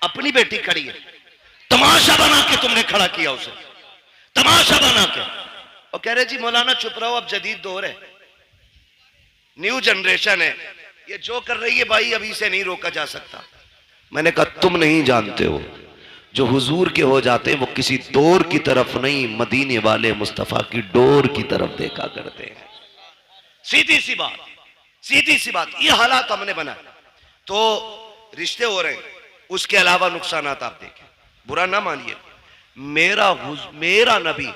अपनी बेटी खड़ी है, तमाशा बना के तुमने खड़ा किया उसे, तमाशा बना के, और कह रहे जी मौलाना चुप रहो, अब जदीद दौर है, न्यू जनरेशन है, ये जो कर रही है भाई अभी से नहीं रोका जा सकता। मैंने कहा तुम नहीं जानते हो, जो हुजूर के हो जाते हैं वो किसी दौर की तरफ नहीं, मदीने वाले मुस्तफा की डोर की तरफ देखा करते हैं। सीधी सी बात, सीधी सी बात। ये हालात हमने बनाए तो रिश्ते हो रहे हैं, उसके अलावा नुकसान आप देखें, बुरा ना मानिए। मेरा नबी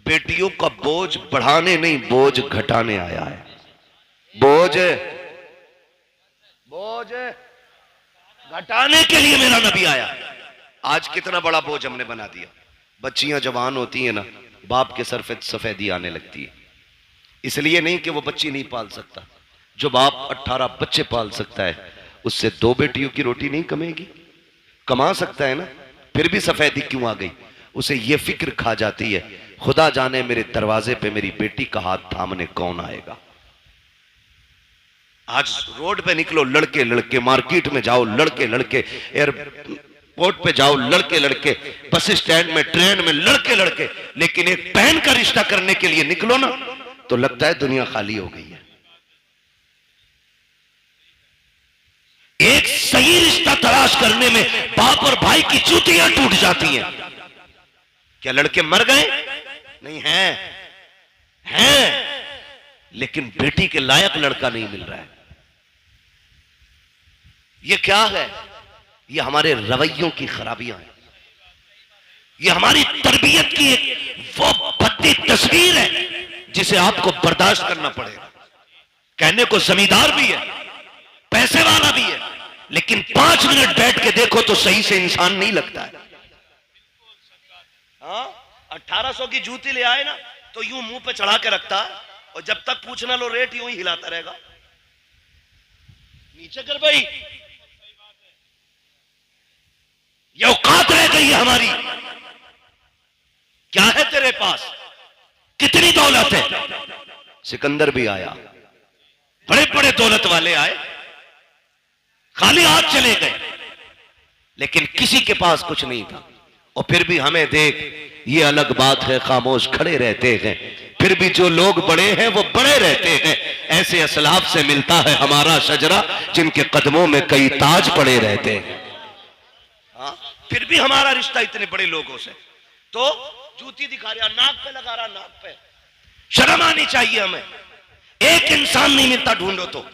बेटियों का बोझ बढ़ाने नहीं, बोझ घटाने आया है। बोझ घटाने के लिए मेरा नबी आया। आज कितना बड़ा बोझ हमने बना दिया। बच्चियां जवान होती हैं ना, बाप के सर पे सफेदी आने लगती है, इसलिए नहीं कि वो बच्ची नहीं पाल सकता। जो बाप 18 बच्चे पाल सकता है उससे 2 बेटियों की रोटी नहीं कमेगी? कमा सकता है ना, फिर भी सफेदी क्यों आ गई? उसे ये फिक्र खा जाती है, खुदा जाने मेरे दरवाजे पे मेरी बेटी का हाथ थामने कौन आएगा। आज रोड पे निकलो लड़के लड़के, मार्केट में जाओ लड़के लड़के, एयरपोर्ट पे जाओ लड़के लड़के, बस स्टैंड में, ट्रेन में लड़के लड़के, लेकिन एक बहन का रिश्ता करने के लिए निकलो ना तो लगता है दुनिया खाली हो गई है। एक सही रिश्ता तलाश करने में बाप और भाई की जूतियां टूट जाती हैं। क्या लड़के मर गए? नहीं हैं, लेकिन बेटी के लायक लड़का नहीं मिल रहा है। ये क्या है? ये हमारे रवैयों की खराबियां हैं, ये हमारी तरबियत की एक वो भद्दी तस्वीर है जिसे आपको बर्दाश्त करना पड़ेगा। कहने को जमींदार भी है, पैसे वाला भी है, लेकिन 5 मिनट बैठ के देखो तो सही से इंसान नहीं लगता है। हाँ, 1800 की जूती ले आए ना तो यूं मुंह पे चढ़ा के रखता है, और जब तक पूछना लो रेट यूं ही हिलाता रहेगा। नीचे कर भाई, ये औकात रह गई है हमारी। क्या है तेरे पास? कितनी दौलत है? सिकंदर भी आया, बड़े बड़े दौलत वाले आए, खाली हाथ चले गए, लेकिन किसी के पास कुछ नहीं था। और फिर भी हमें देख, ये अलग बात है, खामोश खड़े रहते हैं, फिर भी जो लोग बड़े हैं वो बड़े रहते हैं। ऐसे असलाफ से मिलता है हमारा शजरा, जिनके कदमों में कई ताज पड़े रहते हैं। हाँ, फिर भी हमारा रिश्ता इतने बड़े लोगों से। तो जूती दिखा रहा, नाक पे लगा रहा, नाक पे। शर्म आनी चाहिए हमें। एक इंसान नहीं मिलता, ढूंढो तो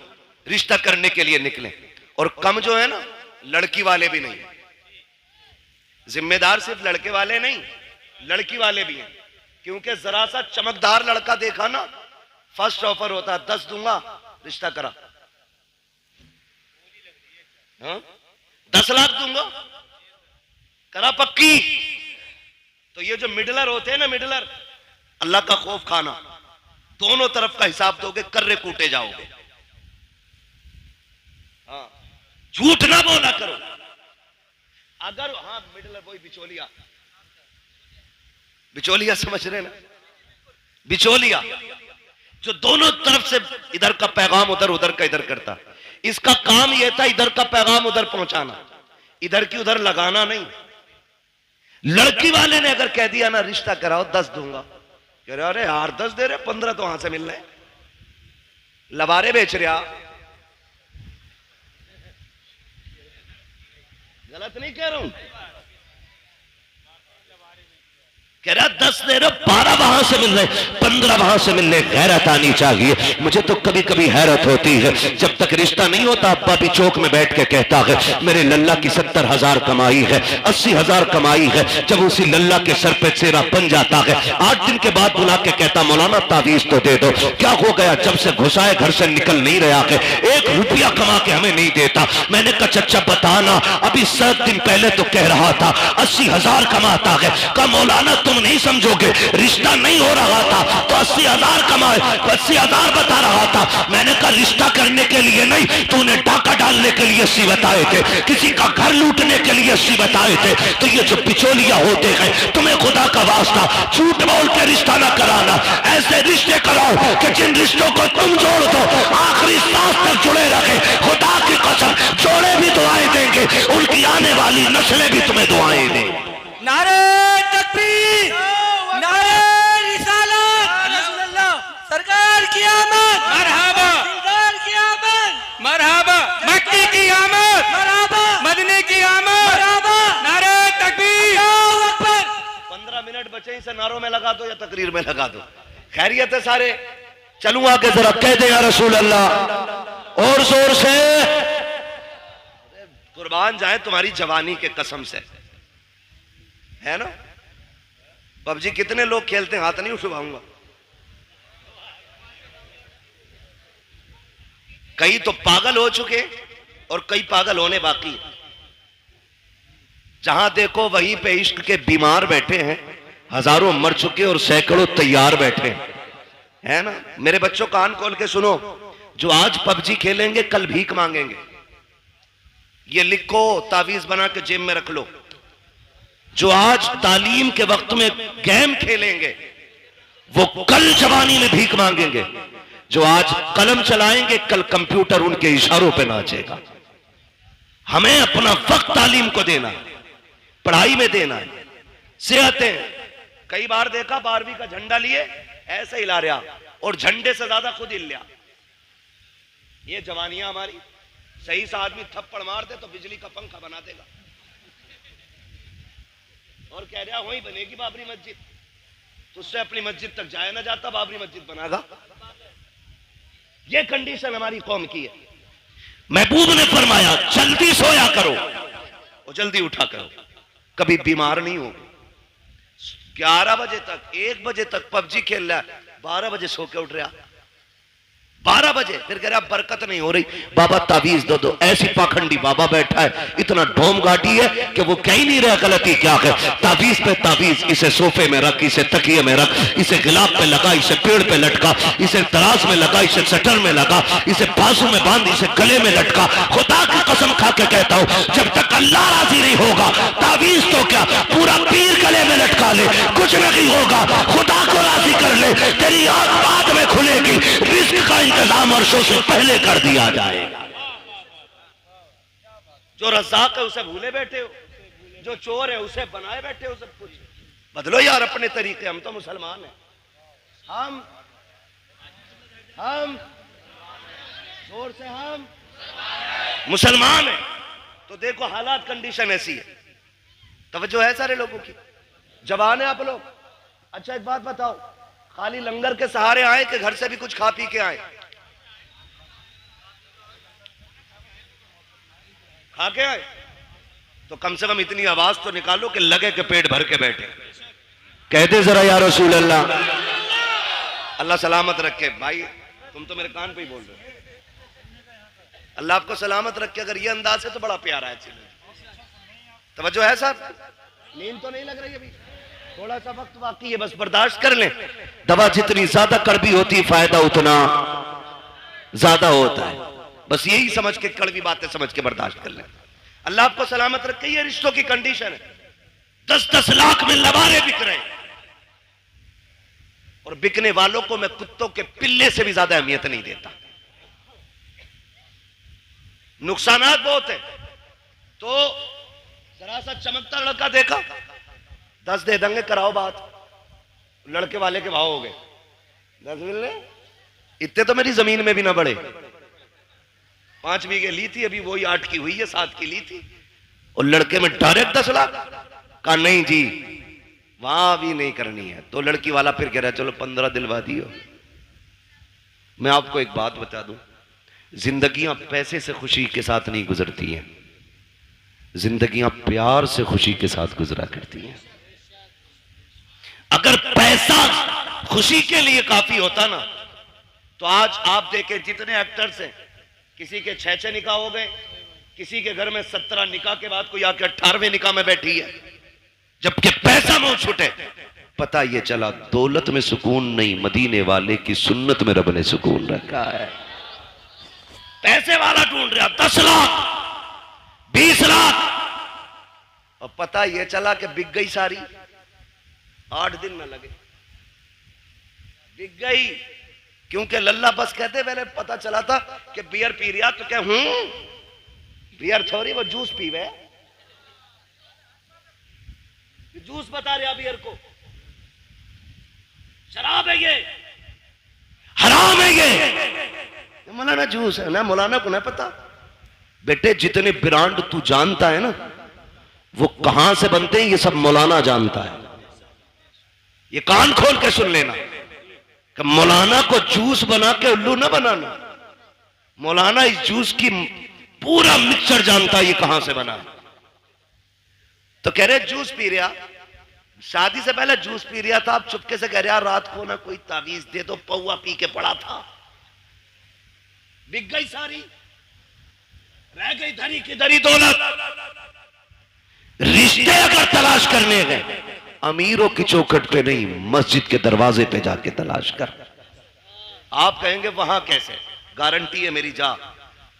रिश्ता करने के लिए निकले। और कम जो है ना, लड़की वाले भी नहीं, जिम्मेदार सिर्फ लड़के वाले नहीं, लड़की वाले भी हैं। क्योंकि जरा सा चमकदार लड़का देखा ना, फर्स्ट ऑफर होता 10 दूंगा, रिश्ता करा। हाँ? 10 लाख दूंगा, करा पक्की। तो ये जो मिडलर होते हैं ना, मिडलर, अल्लाह का खौफ खाना, दोनों तरफ का हिसाब दोगे, कर्रे कूटे जाओगे। हाँ, झूठ ना बोला करो। अगर हाँ, मिडलर वही बिचौलिया, बिचौलिया समझ रहे ना, बिचौलिया जो दोनों तरफ से इधर का पैगाम उधर, उधर का इधर करता। इसका काम यह था इधर का पैगाम उधर पहुंचाना, इधर की उधर लगाना नहीं। लड़की वाले ने अगर कह दिया ना रिश्ता कराओ 10 दूंगा, कह रहे अरे यार 10 दे रहे, 15 तो वहां से मिल रहे, लबारे बेच रहा। गलत नहीं कह रहा हूं, कह रहा 10 दे रहे, 12 वहां से मिल रहे, 15 वहां से मिल रहे। गैरत आनी चाहिए। मुझे तो कभी कभी हैरत होती है, जब तक रिश्ता नहीं होता अब्बा भी चौक में बैठ के कहता है मेरे लल्ला की 70,000 कमाई है, 80,000 कमाई है। जब उसी लल्ला के सर पे सेरा बन जाता है, 8 दिन के बाद बुला के कहता मौलाना तावीज तो दे दो। क्या हो गया? जब से घुसाए घर से निकल नहीं रहा है, 1 रुपया कमा के हमें नहीं देता। मैंने कहा चचा बताना, अभी 7 दिन पहले तो कह रहा था 80,000 कमाता है। कहा मौलाना तुम नहीं समझोगे, रिश्ता नहीं हो रहा था तो 80,000 कमाए, 80,000 बता रहा था। मैंने कहा रिश्ता करने के लिए नहीं, तूने डाका डालने के लिए 80 बताए थे, किसी का घर लूटने के लिए 80 बताए थे। तो ये जो बिचौलिया होते हैं, तुम्हें खुदा का वास्ता झूठ बोल के रिश्ता ना कराना, ऐसे रिश्ते कराओ कि जिन रिश्तों को तुम जोड़ दो आखिरी सांस तक जुड़े रखे। खुदा की कसम, जोड़े भी दुआएं देंगे, उनकी आने वाली वाली नस्लें भी तुम्हें दुआएं दें। नारे तकबीर, नारे रिसालत, सरकार की आमद, मरहबा, सरकार की आमद, मरहबा, मक्की की आमद, मरहबा, मदनी की आमद, मरहबा, नारे तकबीर, अल्लाहू अकबर। 15 मिनट बचे, इसे नारों में लगा दो या तकरीर में लगा दो। खैरियत है सारे? चलूं आगे, जरा कह दे या रसूल अल्लाह और जोर से। कुर्बान जाए तुम्हारी जवानी के कसम से, है ना? पबजी कितने लोग खेलते हैं? हाथ नहीं उठवाऊंगा। कई तो पागल हो चुके और कई पागल होने बाकी। जहां देखो वहीं पे इश्क के बीमार बैठे हैं, हजारों मर चुके और सैकड़ों तैयार बैठे हैं, है ना? मेरे बच्चों कान खोल के सुनो, जो आज पबजी खेलेंगे कल भीख मांगेंगे। ये लिखो, तावीज बना के जेब में रख लो। जो आज तालीम के वक्त में गेम खेलेंगे वो कल जवानी में भीख मांगेंगे। जो आज कलम चलाएंगे कल कंप्यूटर उनके इशारों पे नाचेगा। हमें अपना वक्त तालीम को देना, पढ़ाई में देना है। सेहतें, कई बार देखा 12वीं का झंडा लिए ऐसे हिला रहा और झंडे से ज्यादा खुद हिल लिया। ये जवानियां हमारी। सही सा आदमी थप्पड़ मार दे तो बिजली का पंखा बना देगा और कह रहा वही बनेगी बाबरी मस्जिद। तुझसे अपनी मस्जिद तक जाया ना जाता, बाबरी मस्जिद बनागा। ये कंडीशन हमारी कौम की है। महबूब ने फरमाया जल्दी सोया करो और जल्दी उठा करो, कभी बीमार नहीं हो। 11 बजे तक, 1 बजे तक पबजी खेल रहा है, 12 बजे सो के उठ रहा, 12 बजे फिर कह रहा बरकत नहीं हो रही, बाबा तावीज दो दो। ऐसी पाखंडी बाबा बैठा है, इतना ढोम घाटी है कि वो कह ही नहीं रहा गलती क्या है। तावीज पे तावीज, इसे सोफे में रख, इसे तकिए में रख, इसे गिलाब पे लगा, इसे पेड़ पे लटका, इसे तराज में लगा, इसे सटर में लगा, इसे बाजू में बांध, इसे गले में लटका। खुदा की कसम खा के कहता हूं, जब तक अल्लाह राजी नहीं होगा तावीज तो क्या पूरा पीर गले में लटका ले, कुछ नहीं होगा। खुदा को राजी कर ले, तेरी आंख बाद में खुलेगी। रिस्क का इंतजाम वर्षों से पहले कर दिया जाएगा। जो रज़ाक है उसे भूले बैठे हो, जो चोर है उसे बनाए बैठे हो। सब कुछ बदलो यार अपने तरीके। हम तो मुसलमान हैं, हम जोर से हम मुसलमान हैं। तो देखो हालात, कंडीशन ऐसी है। तवज्जो है सारे लोगों की? जवान है आप लोग? अच्छा एक बात बताओ, खाली लंगर के सहारे आए कि घर से भी कुछ खा पी के आए? खा के आए तो कम से कम इतनी आवाज तो निकालो कि लगे कि पेट भर के बैठे। कहते जरा या रसूल अल्लाह। अल्लाह सलामत रखे। भाई तुम तो मेरे कान पे ही बोल रहे हो। अल्लाह आपको सलामत रखे। अगर ये अंदाज है तो बड़ा प्यारा है। तवज्जो है साहब? नींद तो नहीं लग रही अभी? थोड़ा सा वक्त बाकी है, बस बर्दाश्त कर लें। दवा जितनी ज्यादा कड़वी होती है फायदा उतना ज्यादा होता है। बस यही समझ के, कड़वी बातें समझ के बर्दाश्त कर लें। अल्लाह आपको सलामत रखे। ये रिश्तों की कंडीशन है। 10-10 लाख में लबारे बिक रहे हैं और बिकने वालों को मैं कुत्तों के पिल्ले से भी ज्यादा अहमियत नहीं देता। नुकसानात बहुत है। तो जरा सा चमकता लड़का देखा, 10 दे देंगे, कराओ बात। लड़के वाले के भाव हो गए 10 मिलने। इतने तो मेरी जमीन में भी ना बढ़े। 5 बीघे ली थी, अभी वही 8 की हुई है, 7 की ली थी। और लड़के में डायरेक्ट 10 लाख कहा नहीं जी वहां भी नहीं करनी है। तो लड़की वाला फिर कह रहा है चलो 15 दिलवा दियो। मैं आपको एक बात बता दूं, जिंदगियां पैसे से खुशी के साथ नहीं गुजरती हैं, जिंदगियां प्यार से खुशी के साथ गुजरा करती हैं। अगर पैसा खुशी के लिए काफी होता ना तो आज आप देखें जितने एक्टर्स हैं, किसी के 6 निकाह हो गए, किसी के घर में 17 निकाह के बाद कोई आके 18वें निकाह में बैठी है, जबकि पैसा मुंह छूटे। पता ये चला दौलत में सुकून नहीं, मदीने वाले की सुन्नत में रब ने सुकून रखा है। पैसे वाला ढूंढ रहा 10 लाख 20 लाख और पता ये चला कि बिक गई सारी। 8 दिन न लगे, बिक गई। क्योंकि लल्ला बस कहते, पहले पता चला था कि बियर पी रिया तो क्या बियर थोड़ी वो जूस पीवे। जूस बता रहे बियर को, शराब है ये, हराम है ये। मौलाना जूस है ना, मौलाना को ना पता। बेटे जितने ब्रांड तू जानता है ना वो कहां से बनते हैं ये सब मौलाना जानता है। ये कान खोल के सुन लेना कि मौलाना को जूस बना के उल्लू ना बनाना। मौलाना इस जूस की पूरा मिक्सचर जानता है ये कहां से बना। तो कह रहे जूस पी रहा, शादी से पहले जूस पी रहा था, अब चुपके से कह रहा रात को ना कोई तावीज दे दो, पौवा पी के पड़ा था, बिक गई सारी, रह गई धरी की धरी दौलत। रिश्ते अगर तलाश करने गए अमीरों की चौखट पे नहीं, मस्जिद के दरवाजे पे जाके तलाश कर। आप कहेंगे वहां कैसे, गारंटी है मेरी, जा।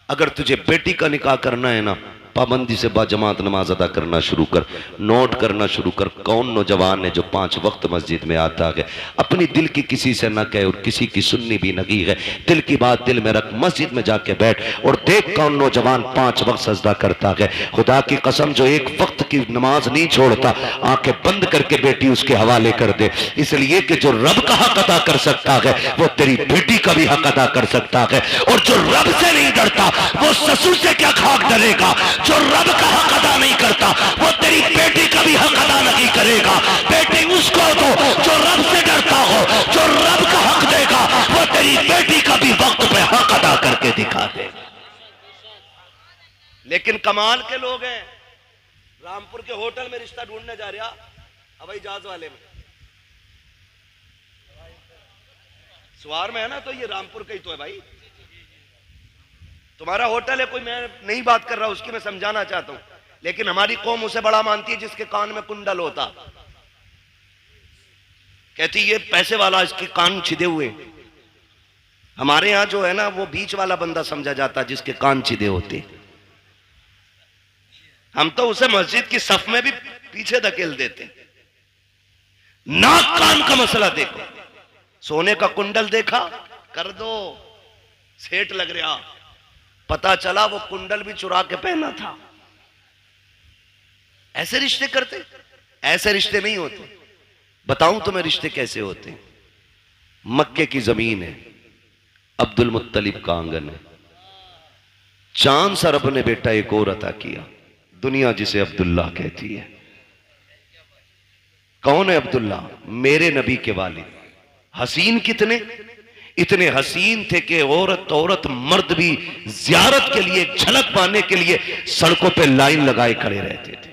अगर तुझे बेटी का निकाह करना है ना, पाबंदी से बाजमात नमाज अदा करना शुरू कर, नोट करना शुरू कर। कौन नौजवान है जो 5 वक्त मस्जिद में आता है, अपनी दिल की किसी से ना कहे और किसी की सुननी भी नहीं है, दिल की बात दिल में रख, मस्जिद में जाके बैठ और देख कौन नौजवान 5 वक्त सजदा करता है। खुदा की कसम जो 1 वक्त की नमाज नहीं छोड़ता, आंखें बंद करके बेटी उसके हवाले कर दे, इसलिए कि जो रब का हक अदा कर सकता है वो तेरी बेटी का भी हक अदा कर सकता है। और जो रब से नहीं डरता वो ससुर से क्या खाक डरेगा। जो रब का हक अदा नहीं करता वो तेरी बेटी का भी हक अदा नहीं करेगा। बेटी उसको दो जो रब से डरता हो, जो रब का हक देगा वो तेरी बेटी का भी वक्त पे हक अदा करके दिखा दे। लेकिन कमाल के लोग हैं, रामपुर के होटल में रिश्ता ढूंढने जा रहा हवाई जहाज वाले में, सवार में है ना, तो ये रामपुर का ही तो है भाई। तुम्हारा होटल है कोई, मैं नहीं बात कर रहा उसकी, मैं समझाना चाहता हूं, लेकिन हमारी कौम उसे बड़ा मानती है जिसके कान में कुंडल होता। कहती ये पैसे वाला, इसके कान छिदे हुए। हमारे यहां जो है ना वो बीच वाला बंदा समझा जाता जिसके कान छिदे होते। हम तो उसे मस्जिद की सफ में भी पीछे धकेल देते। नाक कान का मसला देखो, सोने का कुंडल देखा कर दो, सेठ लग रहा, पता चला वो कुंडल भी चुरा के पहना था। ऐसे रिश्ते करते, ऐसे रिश्ते नहीं होते। बताऊं तुम्हें रिश्ते कैसे होते। मक्के की जमीन है, अब्दुल मुत्तलिब का आंगन है, चांद सा रब ने बेटा एक और अता किया, दुनिया जिसे अब्दुल्ला कहती है। कौन है अब्दुल्ला? मेरे नबी के वालिद। हसीन कितने, इतने हसीन थे कि औरत मर्द भी जियारत के लिए, झलक पाने के लिए सड़कों पे लाइन लगाए खड़े रहते थे।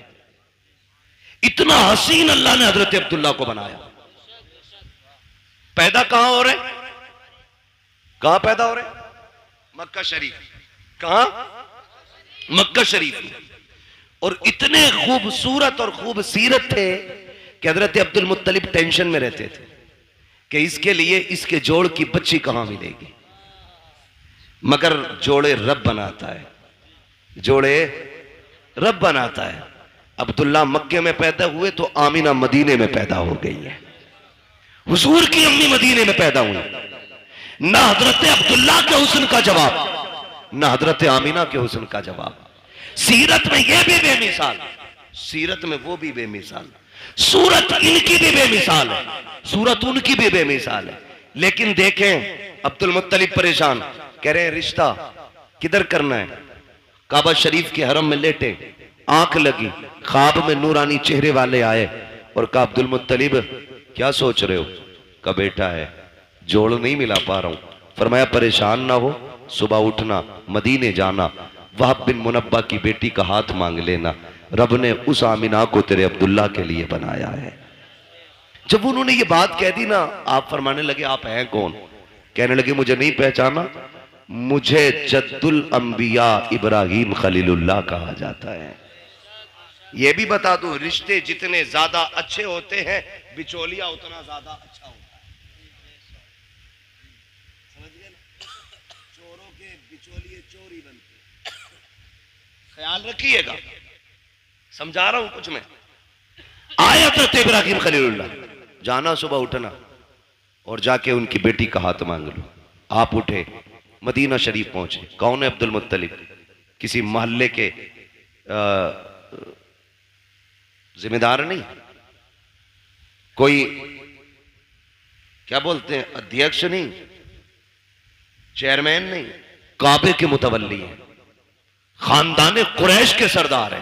इतना हसीन अल्लाह ने हजरत अब्दुल्ला को बनाया। पैदा कहां हो रहे, कहां पैदा हो रहे? मक्का शरीफ। कहां? मक्का शरीफ में। और इतने खूबसूरत और खूबसीरत थे कि हजरत अब्दुल मुत्तलिब टेंशन में रहते थे कि इसके लिए इसके जोड़ की बच्ची कहां मिलेगी। मगर जोड़े रब बनाता है, जोड़े रब बनाता है। अब्दुल्ला मक्के में पैदा हुए तो आमीना मदीने में पैदा हो गई है। हुजूर की अम्मी मदीने में पैदा हुई। ना हजरत अब्दुल्ला के हुस्न का जवाब, ना हजरत आमीना के हुस्न का जवाब। सीरत में यह भी बेमिसाल, सीरत में वो भी बेमिसाल, सूरत इनकी भी बेमिसाल है, सूरत उनकी भी बेमिसाल है। लेकिन देखें अब्दुल मुत्तलिब परेशान, कह रहे हैं रिश्ता किधर करना है। काबा शरीफ के हरम में लेटे, आंख लगी, ख्वाब में नूरानी चेहरे वाले आए और कहा अब्दुल मुत्तलिब क्या सोच रहे हो? का बेटा है, जोड़ नहीं मिला पा रहा हूं। फरमाया परेशान ना हो, सुबह उठना, मदीने जाना, वहाब बिन मुनब्बा की बेटी का हाथ मांग लेना, रब ने उस आमिना को तेरे अब्दुल्ला के लिए बनाया है। जब उन्होंने ये बात कह दी ना, आप फरमाने लगे आप हैं कौन? कहने लगे मुझे नहीं पहचाना, मुझे जद्दुल अंबिया इब्राहिम खलीलुल्लाह कहा जाता है। यह भी बता दूं, रिश्ते जितने ज्यादा अच्छे होते हैं बिचौलिया उतना ज्यादा अच्छा होता है। समझ गए ना? चोरों के बिचौलिए चोर ही बनते, ख्याल रखिएगा, समझा रहा हूं कुछ मैं। आयत है इब्राहिम खलीलुल्लाह, जाना सुबह उठना और जाके उनकी बेटी का हाथ मांग लो। आप उठे, मदीना शरीफ पहुंचे। कौन है? अब्दुल मुत्तलिब, किसी मोहल्ले के जिम्मेदार नहीं, कोई क्या बोलते हैं, अध्यक्ष नहीं, चेयरमैन नहीं, काबे के मुतवल्ली है, खानदान कुरैश के सरदार है।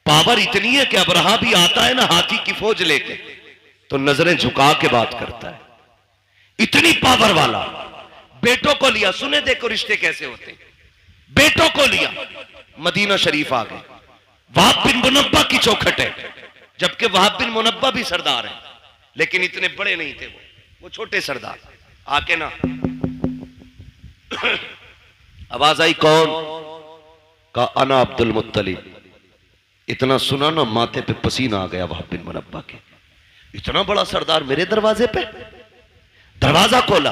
पावर इतनी है कि अबरहा भी आता है ना हाथी की फौज लेके तो नजरें झुका के बात करता है, इतनी पावर वाला। बेटों को लिया, सुने देखो रिश्ते कैसे होते हैं। बेटों को लिया, मदीना शरीफ आ गए। वहाब बिन मुनब्बा की चौखट है, जबकि वहाब बिन मुनब्बा भी सरदार है, लेकिन इतने बड़े नहीं थे वो छोटे सरदार। आके ना आवाज आई, कौन? का अना अब्दुल मुत्तलिब। इतना सुना ना माथे पे पसीना आ गया वहाब बिन मुनब्बा के। इतना बड़ा सरदार मेरे दरवाजे पे। दरवाजा खोला,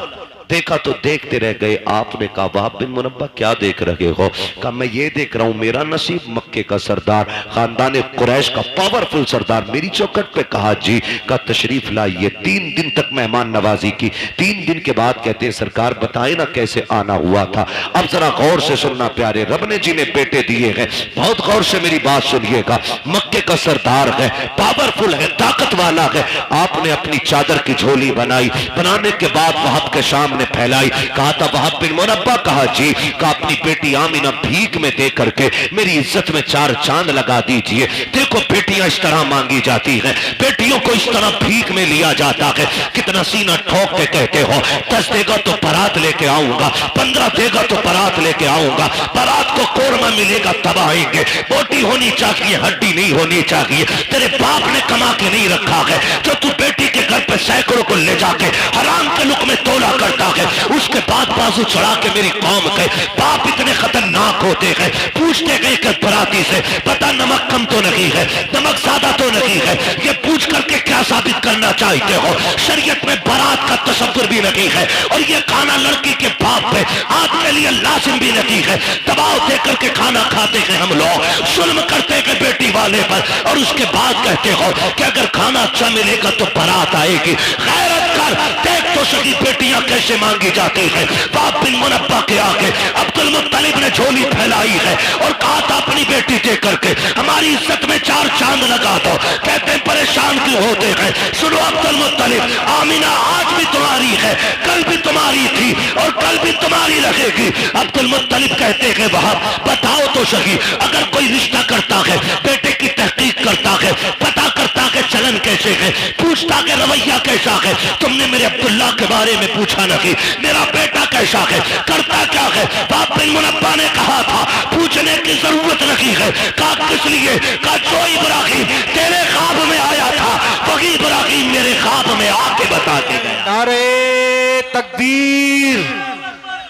देखा तो देखते रह गए। आपने कहा वहाब बिन मुनब्बा क्या देख रहे हो? कहा मैं ये देख रहा हूं मेरा नसीब मक्के का सरदार, खानदान कुरैश का पावरफुल सरदार मेरी चौखट पे। कहा जी। का तशरीफ लाइए। 3 दिन तक मेहमान नवाजी की। 3 दिन के बाद कहते हैं सरकार बताए ना कैसे आना हुआ था। अब जरा गौर से सुनना प्यारे, रब ने जिन्हें बेटे दिए हैं बहुत गौर से मेरी बात सुनिएगा। मक्के का सरदार है, पावरफुल है, ताकत वाला है। आपने अपनी चादर की झोली बनाई, बनाने के बाद वहाब के सामने फैलाई। कहा था वहाब बिन मुनब्बा। कहा जी। कहा अपनी बेटी आमिना भीख में दे करके मेरी इज्जत में 4 चांद लगा दीजिए। देखो बेटियां इस तरह मांगी जाती हैं, बेटियों को इस तरह भीख में लिया जाता है। कितना सीना ठोक के कहते हो 10 देगा तो बारात लेके आऊंगा, 15 देगा तो बारात लेके आऊंगा। बारात को कोरमा मिलेगा तब आएंगे। बोटी होनी चाहिए, हड्डी नहीं होनी चाहिए। तेरे बाप ने कमा के नहीं रखा है जो तू बेटी के घर पे सैकड़ों को ले जाके हराम के लुक में तोला करता है। उसके बाद बाजू चढ़ा के मेरी कौम के बाप इतने खतरनाक होते हैं। पूछते गए कि बराती से पता नमक कम तो नहीं है, नमक ज्यादा तो नहीं है, ये पूछ करके क्या साबित करना चाहते हो? शरीयत में बारात का तसव्वुर भी नहीं है और ये खाना लड़की के बाप पे आपके लिए लाजिम भी नहीं है। दबाव दे करके खाना खाते हैं हम लोग, जुल्म करते हैं बेटी वाले पर, और उसके बाद कहते हो कि अगर खाना अच्छा मिलेगा तो बारात आएगी। गैरत कर, देख तो सही बेटियां कैसे मांगी जाती है। वहाब बिन मुनब्बा के आगे अब्दुल मुत्तलिब ने झोली फैलाई है और कहा था अपनी बेटी दे करके हमारी इज्जत में 4 चांद लगा दो। कहते हैं परेशान क्यों होते हैं? सुनो अब्दुल मुत्तलिब, आमिना आज भी तुम्हारी है, कल भी तुम्हारी थी और कल भी तुम्हारी रहेगी। अब्दुल मुत्तलिब कहते हैं वहाब बताओ तो सही, अगर कोई रिश्ता करता है, बेटे की तहकीक करता है, पता करता है चलन कैसे है, पूछता है रवैया कैसा है। तुमने मेरे अब्दुल्ला के बारे में पूछा नहीं, मेरा बेटा कैसा है, करता क्या है? वहाब बिन मुनब्बा ने कहा था पूछने की जरूरत नहीं है। कहा किस लिए? कहा जो इब्राहिम तेरे ख्वाब में आया था वही इब्राहिम मेरे ख्वाब में आके बता के गया। नारे तकबीर,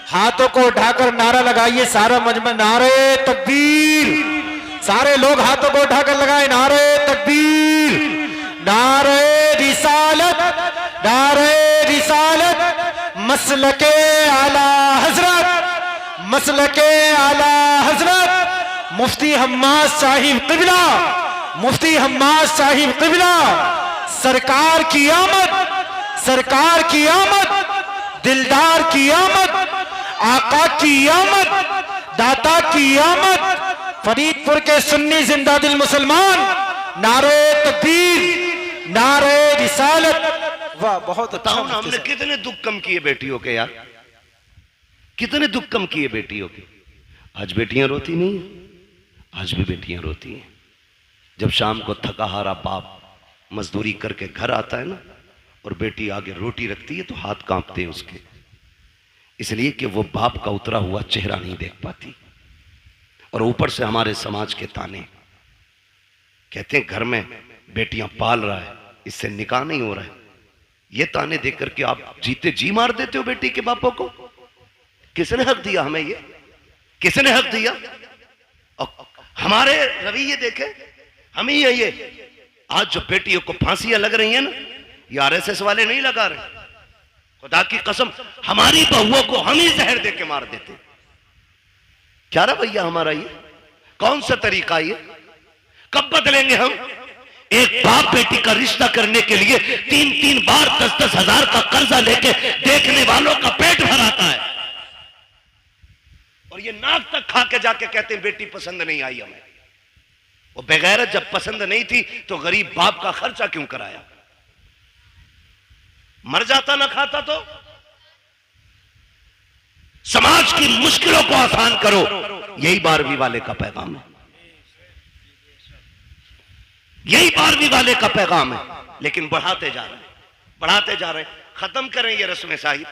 हाथों को उठाकर नारा लगाइए सारा मजमा। नारे तकबीर, सारे लोग हाथों को उठाकर लगाए। नारे तकबीर, नारे रिसालत, नारे रिसालत, मसलके आला हजरत, मसलके आला हजरत मुफ्ती हम्माद साहिब क़िबला, मुफ्ती हम्माद साहिब क़िबला। सरकार की आमद, सरकार की आमद, दिलदार की आमद, आका की आमद, दाता की आमद, फरीदपुर के सुन्नी जिंदा दिल मुसलमान। नारे तकबीर, नारे रिसालत। वाह, बहुत अच्छा। बताओ ना हमने कितने दुख कम किए बेटियों के यार, कितने दुख कम किए बेटियों के। आज बेटियां रोती नहीं है, आज भी बेटियां रोती हैं। जब शाम को थका हारा बाप मजदूरी करके घर आता है ना और बेटी आगे रोटी रखती है तो हाथ कांपते हैं उसके, इसलिए कि वो बाप का उतरा हुआ चेहरा नहीं देख पाती। और ऊपर से हमारे समाज के ताने, कहते हैं घर में बेटियां पाल रहा है, इससे निकाह नहीं हो रहा है। ये ताने देख करके आप जीते जी मार देते हो बेटी के बापों को। किसने हक दिया हमें? ये किसने हक दिया? और हमारे रवैये देखे हम ही है। ये आज जो बेटियों को फांसियां लग रही हैं ना, ये आरएसएस वाले नहीं लगा रहे, खुदा की कसम हमारी बहुओं को हम ही जहर दे के मार देते। क्या रवैया हमारा ये? कौन सा तरीका ये? कब बदलेंगे हम? एक बाप बेटी का रिश्ता करने के लिए 3-3 बार 10-10 हजार का कर्जा लेके देखने वालों का पेट भराता है, और ये नाक तक खा के जाके कहते हैं बेटी पसंद नहीं आई हमें। वो बेगैरत जब पसंद नहीं थी तो गरीब बाप का खर्चा क्यों कराया? मर जाता ना खाता तो। समाज की मुश्किलों को आसान करो, यही 12वीं वाले का पैगाम है, यही 12वीं वाले का पैगाम है। लेकिन बढ़ाते जा रहे हैं, बढ़ाते जा रहे हैं। खत्म करें ये रस्म साहिब,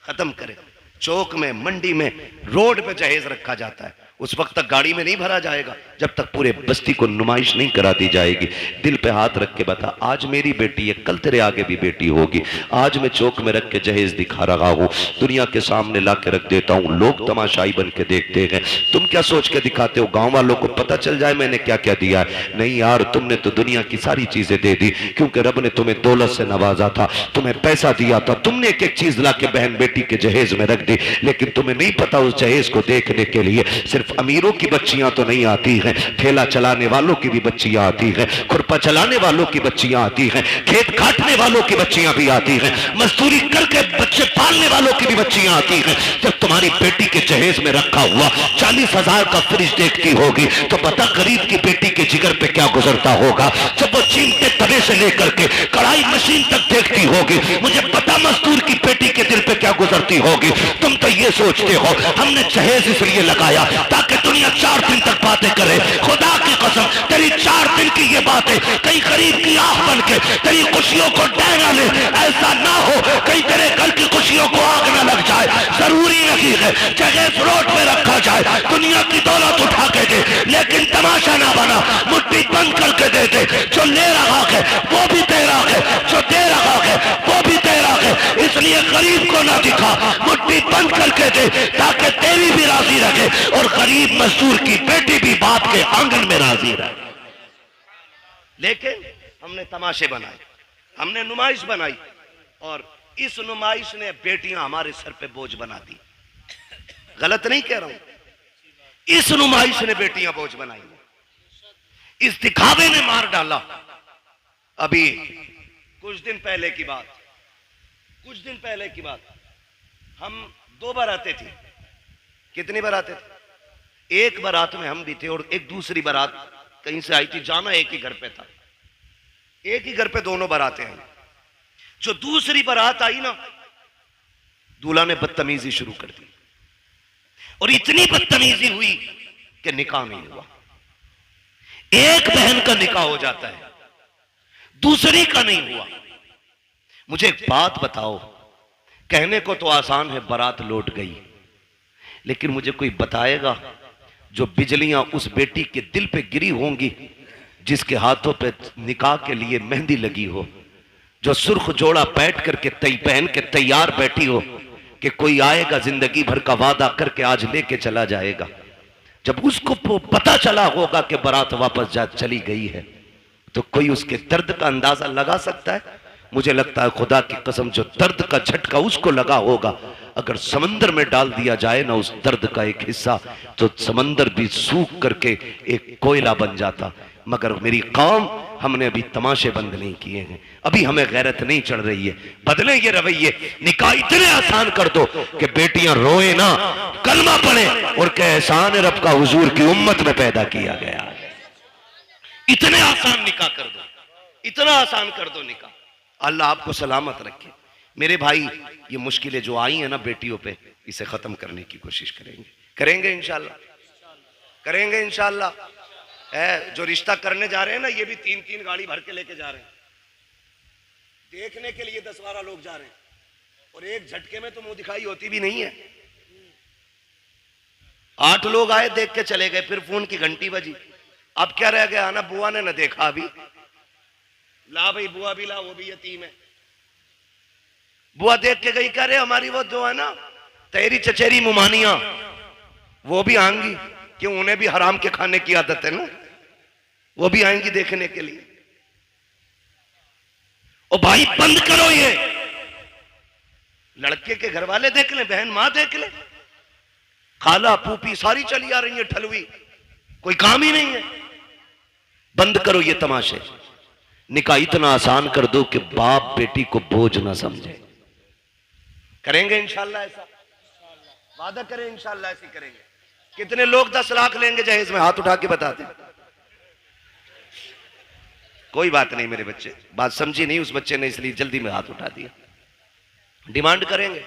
खत्म करें। चौक में, मंडी में, रोड पे जहेज रखा जाता है, उस वक्त तक गाड़ी में नहीं भरा जाएगा जब तक पूरे बस्ती को नुमाइश नहीं करा दी जाएगी। दिल पे हाथ रख के बता, आज मेरी बेटी है, कल तेरे आगे भी बेटी होगी। आज मैं चौक में रख के जहेज दिखा रहा हूं, दुनिया के सामने ला के रख देता हूं, लोग तमाशाई बन के देखते हैं। तुम क्या सोच के दिखाते हो, गांव वालों को पता चल जाए मैंने क्या क्या दिया है? नहीं यार, तुमने तो दुनिया की सारी चीजें दे दी, क्योंकि रब ने तुम्हें दौलत से नवाजा था, तुम्हें पैसा दिया था, तुमने एक एक चीज ला के बहन बेटी के जहेज में रख दी। लेकिन तुम्हें नहीं पता उस जहेज को देखने के लिए सिर्फ अमीरों की बच्चियां तो नहीं आती हैं, ठेला चलाने वालों की भी बच्चियां आती हैं, खुरपा चलाने वालों की बच्चियां आती हैं, खेत काटने वालों की बच्चियां भी आती हैं, मजदूरी करके बच्चे पालने वालों की भी बच्चियां आती हैं। जब तुम्हारी बेटी के जहेज में रखा हुआ 40,000 का फ्रिज देखती होगी तो बता गरीब की बेटी के जिगर पे क्या गुजरता होगा। जब वो चीमते तवे से लेकर के कढ़ाई मशीन तक देखती होगी, मुझे पता मजदूर की बेटी के दिल पे क्या गुजरती होगी। तुम तो ये सोचते हो हमने जहेज इसलिए लगाया ताकि दुनिया 4 दिन तक बातें करे। खुदा की कसम, तेरी 4 दिन की ये बातें कहीं गरीब की आंख बन के तेरी खुशियों को डैना ले। ऐसा ना हो कहीं तेरे घर की खुशियों को आग ना लग जाए। जरूरी नहीं है जहेज रोड पे रखा जाए, दुनिया की दौलत उठा के दे, लेकिन तमाशा ना बना, मुट्ठी बंद करके दे दे। जो ले रहा है वो भी तेरा है, जो दे रहा है वो भी तेरा है, इसलिए गरीब को ना दिखा, मुट्ठी बंद करके दे ताकि तेरी भी राजी रहे और गरीब मजदूर की बेटी भी बाप के आंगन में राजी रहे। लेकिन हमने तमाशे बनाए, हमने नुमाइश बनाई, और इस नुमाइश ने बेटियां हमारे सर पे बोझ बना दी। गलत नहीं कह रहा हूं, इस नुमाइश ने बेटियां बोझ बनाई, इस दिखावे ने मार डाला। अभी कुछ दिन पहले की बात, हम 2 बारातें थी। कितनी बारातें थी? एक बारात में हम भी थे और एक दूसरी बारात कहीं से आई थी, जाना एक ही घर पे था, एक ही घर पे दोनों बारातें आई। जो दूसरी बारात आई ना, दूल्हा ने बदतमीजी शुरू कर दी, और इतनी बदतमीजी हुई कि निकाह नहीं हुआ। एक बहन का निकाह हो जाता है, दूसरी का नहीं हुआ। मुझे एक बात बताओ, कहने को तो आसान है बारात लौट गई, लेकिन मुझे कोई बताएगा जो बिजलियां उस बेटी के दिल पे गिरी होंगी जिसके हाथों पे निकाह के लिए मेहंदी लगी हो, जो सुर्ख जोड़ा बैठ करके पहन के तैयार बैठी हो कि कोई आएगा जिंदगी भर का वादा करके आज लेके चला जाएगा। जब उसको पता चला होगा कि बारात वापस चली गई है, तो कोई उसके दर्द का अंदाजा लगा सकता है? मुझे लगता है खुदा की कसम, जो दर्द का झटका उसको लगा होगा, अगर समंदर में डाल दिया जाए ना उस दर्द का एक हिस्सा, तो समंदर भी सूख करके एक कोयला बन जाता। मगर मेरी कौम, हमने अभी तमाशे बंद नहीं किए हैं, अभी हमें गैरत नहीं चढ़ रही है। बदले ये रवैये, निकाह इतने आसान कर दो कि बेटियां रोए ना, कलमा पढ़े और कहे एहसान रब का हुजूर की उम्मत में पैदा किया गया। इतने आसान निकाह कर दो, इतना आसान कर दो निकाह। अल्लाह आपको सलामत रखे। मेरे भाई, ये मुश्किलें जो आई हैं ना बेटियों पे, इसे खत्म करने की कोशिश करेंगे इंशाल्लाह, करेंगे इंशाल्लाह। जो रिश्ता करने जा रहे हैं ना, ये भी 3-3 गाड़ी भर के लेके जा रहे हैं, देखने के लिए 10-12 लोग जा रहे हैं, और एक झटके में तो मुंह दिखाई होती भी नहीं है। 8 लोग आए, देख के चले गए, फिर फोन की घंटी बजी, अब क्या रह गया ना, बुआ ने न देखा अभी, ला भाई बुआ भी ला, वो भी यतीम है। बुआ देख के गई, कह रहे हमारी वो जो है ना तेरी चचेरी मुमानिया, वो भी आएंगी, क्यों, उन्हें भी हराम के खाने की आदत है ना, वो भी आएंगी देखने के लिए। ओ भाई बंद करो ये, लड़के के घर वाले देख ले, बहन मां देख ले, खाला फूफी सारी चली आ रही है ठलवी, कोई काम ही नहीं है। बंद करो ये तमाशे, निकाह इतना आसान कर दो कि बाप बेटी को बोझ ना समझे। करेंगे इंशाल्लाह ऐसा, वादा करें इंशाल्लाह ऐसे करेंगे। कितने लोग 10 लाख लेंगे जहेज में? हाथ उठा के बता दें। कोई बात नहीं मेरे बच्चे, बात समझी नहीं उस बच्चे ने, इसलिए जल्दी में हाथ उठा दिया। डिमांड करेंगे।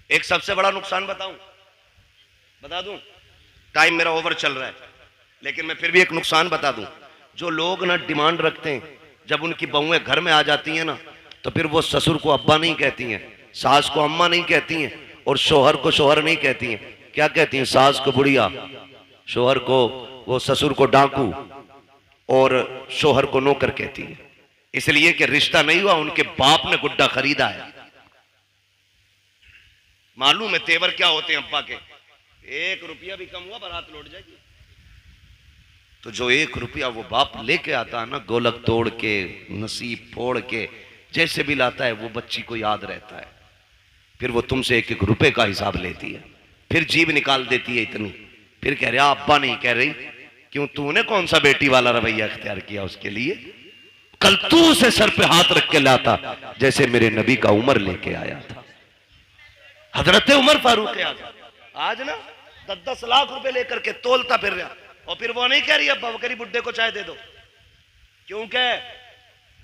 एक सबसे बड़ा नुकसान बता दूं, टाइम मेरा ओवर चल रहा है, लेकिन मैं फिर भी एक नुकसान बता दूं। जो लोग ना डिमांड रखते हैं, जब उनकी बहुएं घर में आ जाती हैं ना, तो फिर वो ससुर को अब्बा नहीं कहती हैं, सास को अम्मा नहीं कहती हैं, और शोहर को शोहर नहीं कहती हैं। क्या कहती हैं? सास को बुढ़िया, शोहर को, वो ससुर को डाकू, और शोहर को नौकर कहती है। इसलिए कि रिश्ता नहीं हुआ, उनके बाप ने गुड्डा खरीदा है। मालूम है तेवर क्या होते हैं अब्बा के? 1 रुपया भी कम हुआ बारात लौट जाएगी। तो जो 1 रुपया वो बाप लेके आता है ना, गोलक तोड़ के, नसीब फोड़ के, जैसे भी लाता है, वो बच्ची को याद रहता है। फिर वो तुमसे 1-1 रुपए का हिसाब लेती है, फिर जीभ निकाल देती है इतनी, फिर कह रहा अब्बा नहीं कह रही। क्यों? तूने कौन सा बेटी वाला रवैया इख्तियार किया उसके लिए? कल तू उसे सर पे हाथ रख के लाता, जैसे मेरे नबी का उमर लेके आया था, हजरत उमर फारूक आज़म। आज ना 10-10 लाख रुपए लेकर के तोलता फिर रहा, और फिर वो नहीं कह रही अब्बा बकरी बुड्ढे को चाय दे दो। क्यों कह?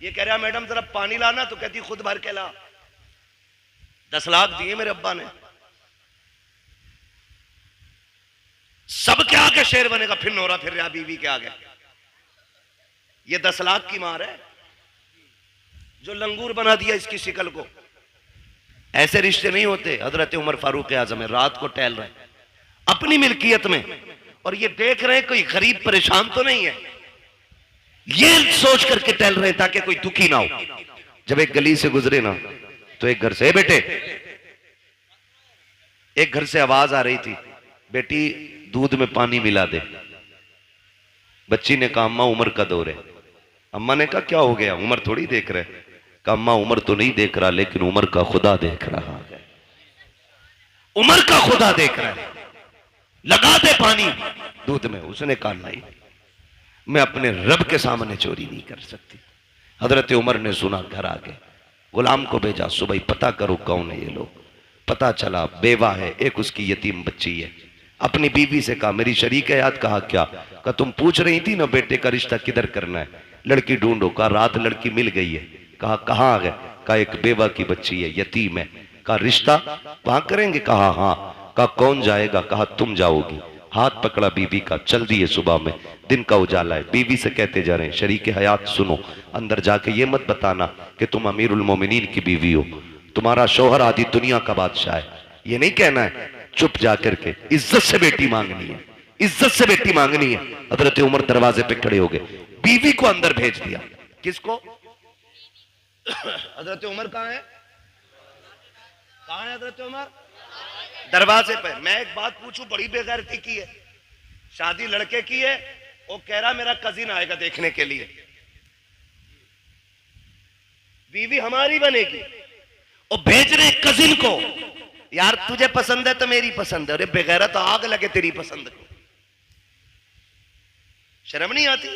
ये कह रहा मैडम जरा पानी लाना, तो कहती खुद भर के ला। 10 लाख दिए मेरे अब्बा ने। सबके आगे शेर बनेगा, फिर नोरा फिर रहा बीवी के आगे। ये 10 लाख की मार है जो लंगूर बना दिया इसकी शिकल को। ऐसे रिश्ते नहीं होते। हजरत उमर फारूक आज़म है, रात को टहल रहे अपनी मिल्कियत में, और ये देख रहे हैं कोई गरीब परेशान तो नहीं है, ये सोच करके टहल रहे ताकि कोई दुखी ना हो। जब एक गली से गुजरे ना, तो एक घर से, बेटे, एक घर से आवाज आ रही थी, बेटी दूध में पानी मिला दे। बच्ची ने कहा अम्मा उमर का दौर है। अम्मा ने कहा क्या हो गया? उमर थोड़ी देख रहे। कहा अम्मा उमर तो नहीं देख रहा, लेकिन उमर का खुदा देख रहा है। उमर का खुदा देख रहा है, लगा दे पानी दूध में। उसने कहा नहीं, मैं अपने रब के सामने चोरी नहीं कर सकती। हजरत उमर ने सुना, घर आ गए, गुलाम को भेजा, सुबह पता करो कौन है ये लोग। पता चला बेवा है, एक उसकी यतीम बच्ची है। अपनी बीवी से कहा मेरी शरीक है याद। कहा क्या? कहा तुम पूछ रही थी ना बेटे का रिश्ता किधर करना है, लड़की ढूंढो। कहा रात लड़की मिल गई है। कहा कहाँ आ गए? कहा एक बेवा की बच्ची है, यतीम है। कहा रिश्ता वहां करेंगे? कहा हाँ। कहा कौन जाएगा? कहा तुम जाओगी। हाथ पकड़ा बीवी का, चल दिए। सुबह में दिन का उजाला है, बीवी से कहते जा रहे हैं शरीक हयात सुनो, अंदर जाके ये मत बताना कि तुम अमीरुल मोमिनीन की बीवी हो, तुम्हारा शौहर आदि दुनिया का बादशाह है, ये नहीं कहना है। चुप जाकर के इज्जत से बेटी मांगनी है, इज्जत से बेटी मांगनी है। हजरत उमर दरवाजे पे खड़े हो गए, बीवी को अंदर भेज दिया। किसको? हजरत उमर कहाँ है? कहाँ है हजरत उमर? दरवाजे पे। मैं एक बात पूछूं, बड़ी बेगैरती की है, शादी लड़के की है, वो कह रहा मेरा कजिन आएगा देखने के लिए, बीवी हमारी बनेगी, और भेज रहे कजिन को। यार तुझे पसंद है तो मेरी पसंद है। अरे बेगैरत तो आग लगे तेरी पसंद को, शर्म नहीं आती?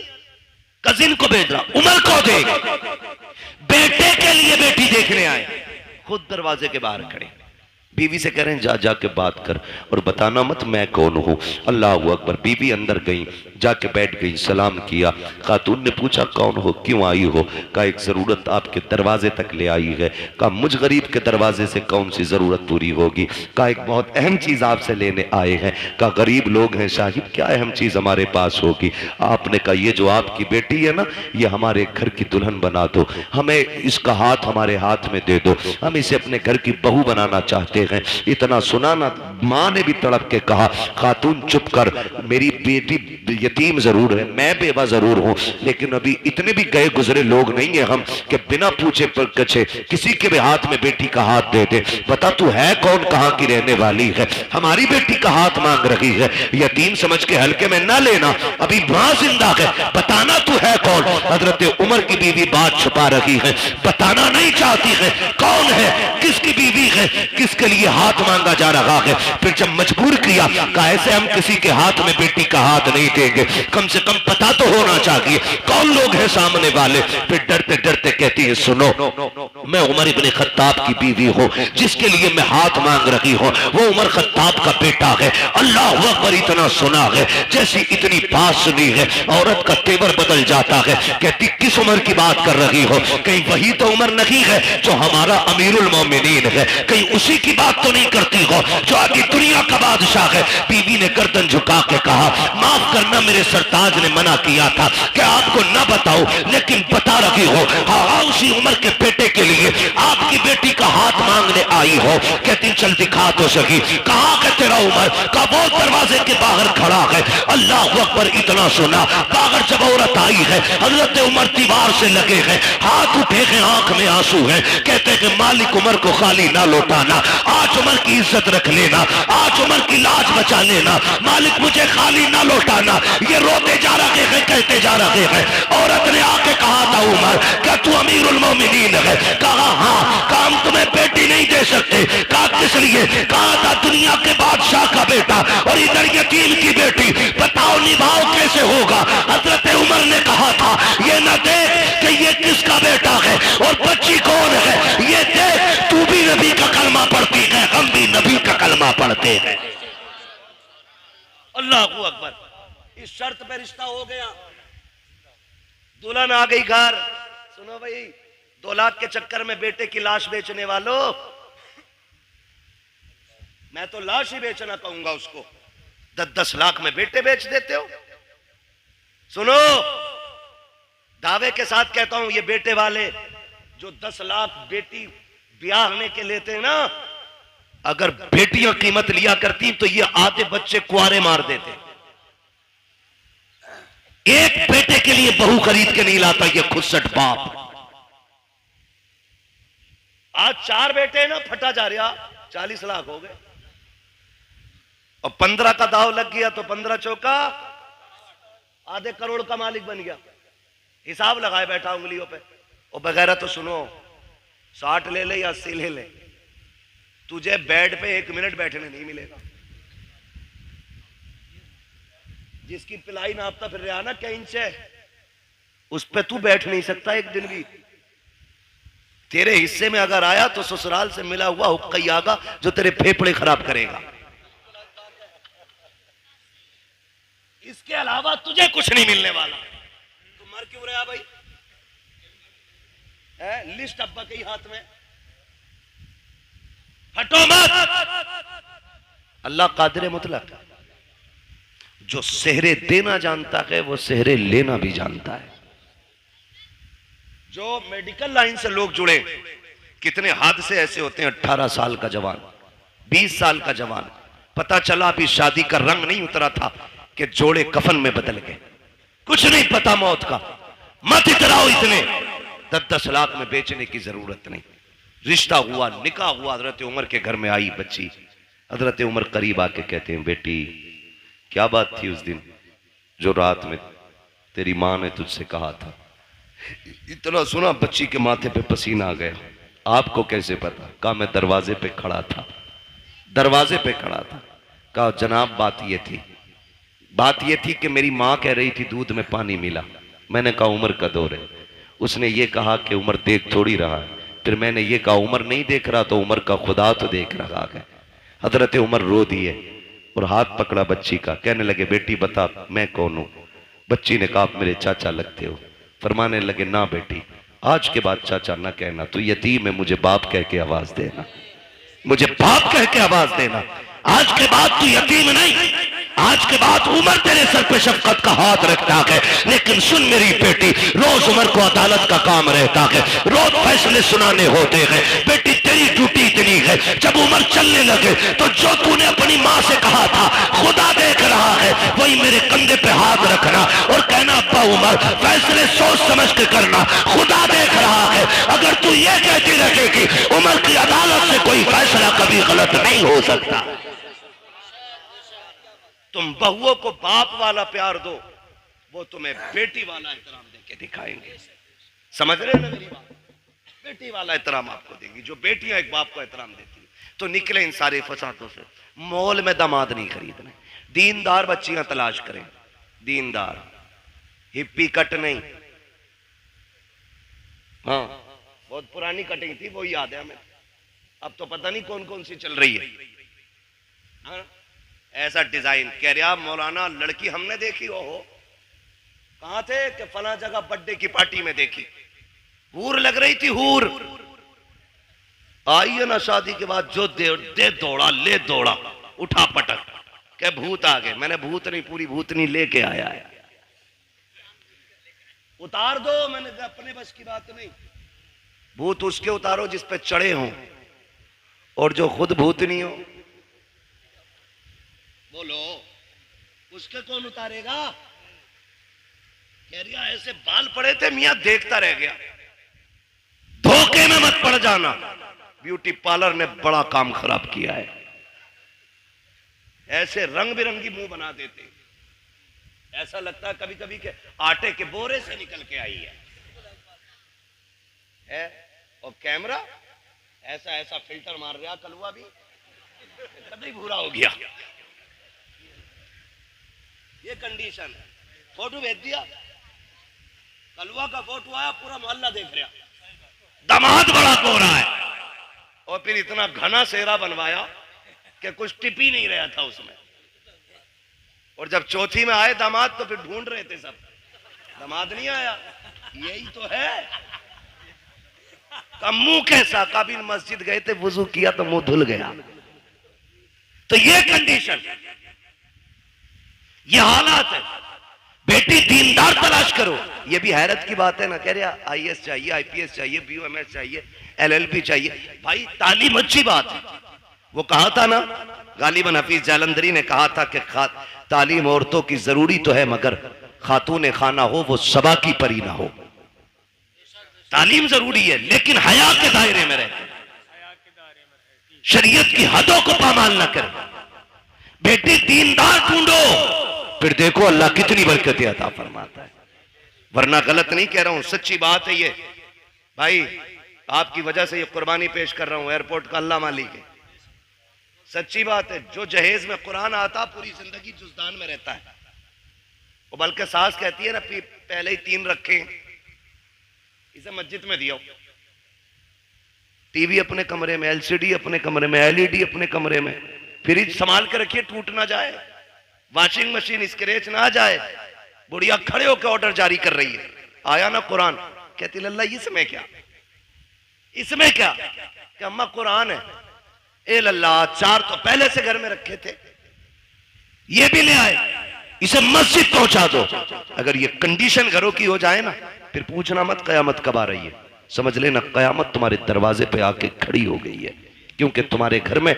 कजिन को भेज रहा, उमर को देख, बेटे के लिए बेटी देखने आए, खुद दरवाजे के बाहर खड़े। बीवी से कह रहे हैं जा जाके बात कर और बताना मत मैं कौन हूं। अल्लाह अकबर। बीवी अंदर गई, जाके बैठ गई, सलाम किया। खातून ने पूछा कौन हो, क्यों आई हो? कहा एक जरूरत आपके दरवाजे तक ले आई है। कहा मुझ गरीब के दरवाजे से कौन सी जरूरत पूरी होगी? कहा एक बहुत अहम चीज आपसे लेने आए हैं। कहा गरीब लोग हैं साहिब, क्या अहम चीज हमारे पास होगी? आपने कहा ये जो आपकी बेटी है ना, ये हमारे घर की दुल्हन बना दो, हमें इसका हाथ हमारे हाथ में दे दो, हम इसे अपने घर की बहू बनाना चाहते हैं। इतना सुना ना, मां ने भी तड़प के कहा खातून चुप कर, मेरी बेटी यतीम जरूर है, मैं बेवा जरूर हूं, लेकिन अभी इतने भी गए गुजरे लोग नहीं है हम कि बिना पूछे कछे किसी के भी हाथ में बेटी का हाथ दे दे। बता तू है कौन, कहां की रहने वाली है, हमारी बेटी का हाथ मांग रही है। यतीम समझ के हल्के में ना लेना, अभी मां जिंदा है, बताना तू है कौन। हजरत उमर की बीवी बात छुपा रही है, बताना नहीं चाहती है कौन है, किसकी बीवी है, किसके लिए हाथ मांगा जा रहा है। फिर जब मजबूर किया, कहा ऐसे हम किसी के हाथ में बेटी का हाथ नहीं देंगे, कम से कम पता तो होना चाहिए कौन लोग हैं सामने वाले। फिर डरते डरते कहती है सुनो, मैं उमर इब्ने खत्ताब की बीवी हूं, जिसके लिए मैं हाथ मांग रही हूं वो उमर खत्ताब का बेटा है। अल्लाह अकबर। इतना सुना है, जैसी इतनी बात सुनी है औरत का तेवर बदल जाता है। कहती कि किस उमर की बात कर रही हो? कहीं वही तो उमर नहीं है जो हमारा अमीरुल मोमिनीन है? कहीं उसी की बात तो नहीं करती हो जो आगे दुनिया का बादशाह है? बीवी ने गर्दन झुका के कहा, माफ करना मेरे सरताज ने मना किया था कि आपको न बताओ, लेकिन बता रही हो। हाँ, उसी उम्र के बेटे के लिए आपकी बेटी का हाथ मांगने आई हो। कहती चल दिखा तो सकी। कहाँ का तेरा उमर? का वो दरवाजे के बाहर खड़ा है। अल्लाह अकबर, इतना सुना। बाहर जब औरत आई है, हजरत उमर दीवार से लगे हैं, हाथ उठे हैं, आंख में आंसू है। कहते हैं मालिक उमर को खाली ना लौटाना, आज उमर की इज्जत रख लेना, आज उमर की लाज बचा लेना, मालिक मुझे खाली ना लौटाना। ये रोते जा रहे हैं, कहते जा रहे हैं। औरत ने आके कहा था, उमर क्या तू अमीरुल मोमिनीन है? कहा हाँ। काम तुम्हें बेटी नहीं दे सकते। कहा किस लिए? कहा था दुनिया के बादशाह का बेटा और इधर यतीम की बेटी, बताओ निभाओ कैसे होगा? हजरत उमर ने कहा था, ये न देख कि ये किसका बेटा है और बच्ची कौन है, ये देख तू भी नबी का कलमा पढ़ती है, हम भी नबी का कलमा पढ़ते हैं। अल्लाह अकबर। इस शर्त पे रिश्ता हो गया, दुल्हन आ गई घर। सुनो भाई, 2 लाख के चक्कर में बेटे की लाश बेचने वालों, मैं तो लाश ही बेचना कहूंगा उसको। 10-10 लाख में बेटे बेच देते हो। सुनो, दावे के साथ कहता हूं, ये बेटे वाले जो 10 लाख बेटी ब्याहने के लेते हैं ना, अगर बेटियां कीमत लिया करती तो ये आधे बच्चे कुआरे मार देते। एक बेटे के लिए बहू खरीद के नहीं लाता ये खुदसट बाप। आज 4 बेटे ना, फटा जा रहा, 40 लाख हो गए और 15 का दाव लग गया तो 15 चौका आधे करोड़ का मालिक बन गया। हिसाब लगाए बैठा उंगलियों पे। और बगैर तो सुनो, 60 ले ले या 80 ले ले, तुझे बेड पे 1 मिनट बैठने नहीं मिलेगा। जिसकी पिलाई नापता फिर रहा ना क्या इंच है, उस पे तू बैठ नहीं सकता एक दिन भी। तेरे हिस्से में अगर आया तो ससुराल से मिला हुआ हुक्का ही आगा जो तेरे फेफड़े खराब करेगा। इसके अलावा तुझे कुछ नहीं मिलने वाला। तू मर क्यों रहा भाई? है लिस्ट अब्बा के ही हाथ में। हटो मत। अल्लाह कादिर मुतलक, जो सेहरे देना जानता है वो सेहरे लेना भी जानता है। जो मेडिकल लाइन से लोग जुड़े, कितने हादसे ऐसे होते हैं। 18 साल का जवान, 20 साल का जवान, पता चला अभी शादी का रंग नहीं उतरा था कि जोड़े कफन में बदल गए। कुछ नहीं पता मौत का। मत इतराओ इतने। 10-10 लाख में बेचने की जरूरत नहीं। रिश्ता हुआ, निकाह हुआ, हजरत उमर के घर में आई बच्ची। हजरत उमर करीब आके कहते हैं, बेटी क्या बात थी उस दिन जो रात में तेरी माँ ने तुझसे कहा था? इतना सुना बच्ची के माथे पे पसीना आ गया। आपको कैसे पता? कहा मैं दरवाजे पे खड़ा था, दरवाजे पे खड़ा था। कहा जनाब बात ये थी कि मेरी माँ कह रही थी दूध में पानी मिला। मैंने कहा उमर का दौर है। उसने ये कहा कि उमर देख थोड़ी रहा है। फिर मैंने ये कहा उमर नहीं देख रहा तो उमर का खुदा तो देख रहा है। हजरत उमर रो दिए और हाथ पकड़ा बच्ची का। कहने लगे बेटी बता मैं कौन हूं? बच्ची ने कहा आप मेरे चाचा लगते हो। फरमाने लगे ना बेटी, आज के बाद चाचा ना कहना, तू यतीम है, मुझे बाप कह के आवाज देना, मुझे बाप कह के आवाज देना। आज के बाद तू यतीम नहीं, आज के बाद उमर तेरे सर पे शफकत का हाथ रखता है। लेकिन सुन मेरी बेटी, रोज उमर को अदालत का काम रहता है, रोज फैसले सुनाने होते हैं। बेटी तेरी ड्यूटी इतनी है, जब उमर चलने लगे तो जो तूने अपनी माँ से कहा था खुदा देख रहा है, वही मेरे कंधे पे हाथ रखना और कहना अब्बा उमर फैसले सोच समझ के करना, खुदा देख रहा है। अगर तू ये कहती रखेगी उमर की अदालत से कोई फैसला कभी गलत नहीं हो सकता। तुम बहुओं को बाप वाला प्यार दो, वो तुम्हें बेटी वाला एहतराम देके दिखाएंगे। समझ रहे हो ना मेरी बात? बेटी वाला एहतराम आपको देंगी। जो बेटियां एक बाप को एहतराम देती तो निकले इन सारे फसादों से। मॉल में दामाद नहीं खरीदने, दीनदार बच्चियां तलाश करें, दीनदार, हिप्पी कट नहीं। हाँ, बहुत पुरानी कटिंग थी, वो याद है हमें। अब तो पता नहीं कौन कौन सी चल रही है। हाँ? ऐसा डिजाइन कह रहा मौलाना, लड़की हमने देखी हो कहां थे कि फला जगह बर्थडे की पार्टी में देखी, हूर लग रही थी हूर। आई है ना शादी के बाद जो दे दौड़ा ले दौड़ा, उठा पटक के भूत आ गए। मैंने भूत नहीं, पूरी भूतनी लेके आया है। उतार दो, मैंने कहा अपने बस की बात नहीं। भूत उसके उतारो जिस पे चढ़े हों, और जो खुद भूतनी हो। बोलो उसके कौन उतारेगा? कह रही ऐसे बाल पड़े थे मियां, देखता रह गया। धोखे में मत पड़ जाना, ब्यूटी पार्लर ने बड़ा काम खराब किया है। ऐसे रंग बिरंगी मुंह बना देते, ऐसा लगता है कभी कभी के आटे के बोरे से निकल के आई है। और कैमरा ऐसा ऐसा फिल्टर मार रहा, कलुआ भी कभी भूरा हो गया। ये कंडीशन है। फोटो भेज दिया, कलुआ का फोटो आया, पूरा मोहल्ला देख रहा, दामाद बड़ा गोरा है। और फिर इतना घना सेहरा बनवाया कि कुछ टिप ही नहीं रहा था उसमें। और जब चौथी में आए दामाद तो फिर ढूंढ रहे थे सब, दामाद नहीं आया, यही तो है। मुंह कैसा, कभी मस्जिद गए थे वुजू किया तो मुंह धुल गया। तो ये कंडीशन, ये हालात है। बेटी दीनदार तलाश करो। ये भी हैरत की बात है ना, कह रहा आईएएस चाहिए, आईपीएस चाहिए, बीओएमएस चाहिए, एलएलबी चाहिए। भाई तालीम अच्छी बात है। वो कहा था ना, गालिबन हफीज जालंधरी ने कहा था कि तालीम औरतों की जरूरी तो है, मगर खातून खाना हो वो सबा की परी ना हो। तालीम जरूरी है लेकिन हया के दायरे में रहे, शरीयत की हदों को पामाल न करे। बेटी दीनदार ढूंढो, फिर देखो अल्लाह कितनी बरकतें अता फरमाता है। वरना गलत नहीं कह रहा हूं, सच्ची बात है ये। भाई आपकी वजह से ये कुर्बानी पेश कर रहा हूं, एयरपोर्ट का अल्लाह मालिक है, सच्ची बात है। जो जहेज में कुरान आता पूरी जिंदगी जुजदान में रहता है। वो बल्कि सास कहती है ना, पहले ही 3 रखे, इसे मस्जिद में दिया। टीवी अपने कमरे में, एलसीडी अपने कमरे में, एलईडी अपने कमरे में, फ्रिज संभाल के रखिए टूट ना जाए, वॉशिंग मशीन स्क्रैच ना आ जाए। बुढ़िया खड़े होकर ऑर्डर जारी कर रही है, आया ना कुरान, कहती लल्ला इसमें क्या, इसमें क्या? कि अम्मा कुरान है। ए लल्ला 4 तो पहले से घर में रखे थे, ये भी ले आए, इसे मस्जिद पहुंचा दो। अगर ये कंडीशन घरों की हो जाए ना, फिर पूछना मत कयामत कब आ रही है। समझ लेना कयामत तुम्हारे दरवाजे पे आके खड़ी हो गई है, क्योंकि तुम्हारे घर में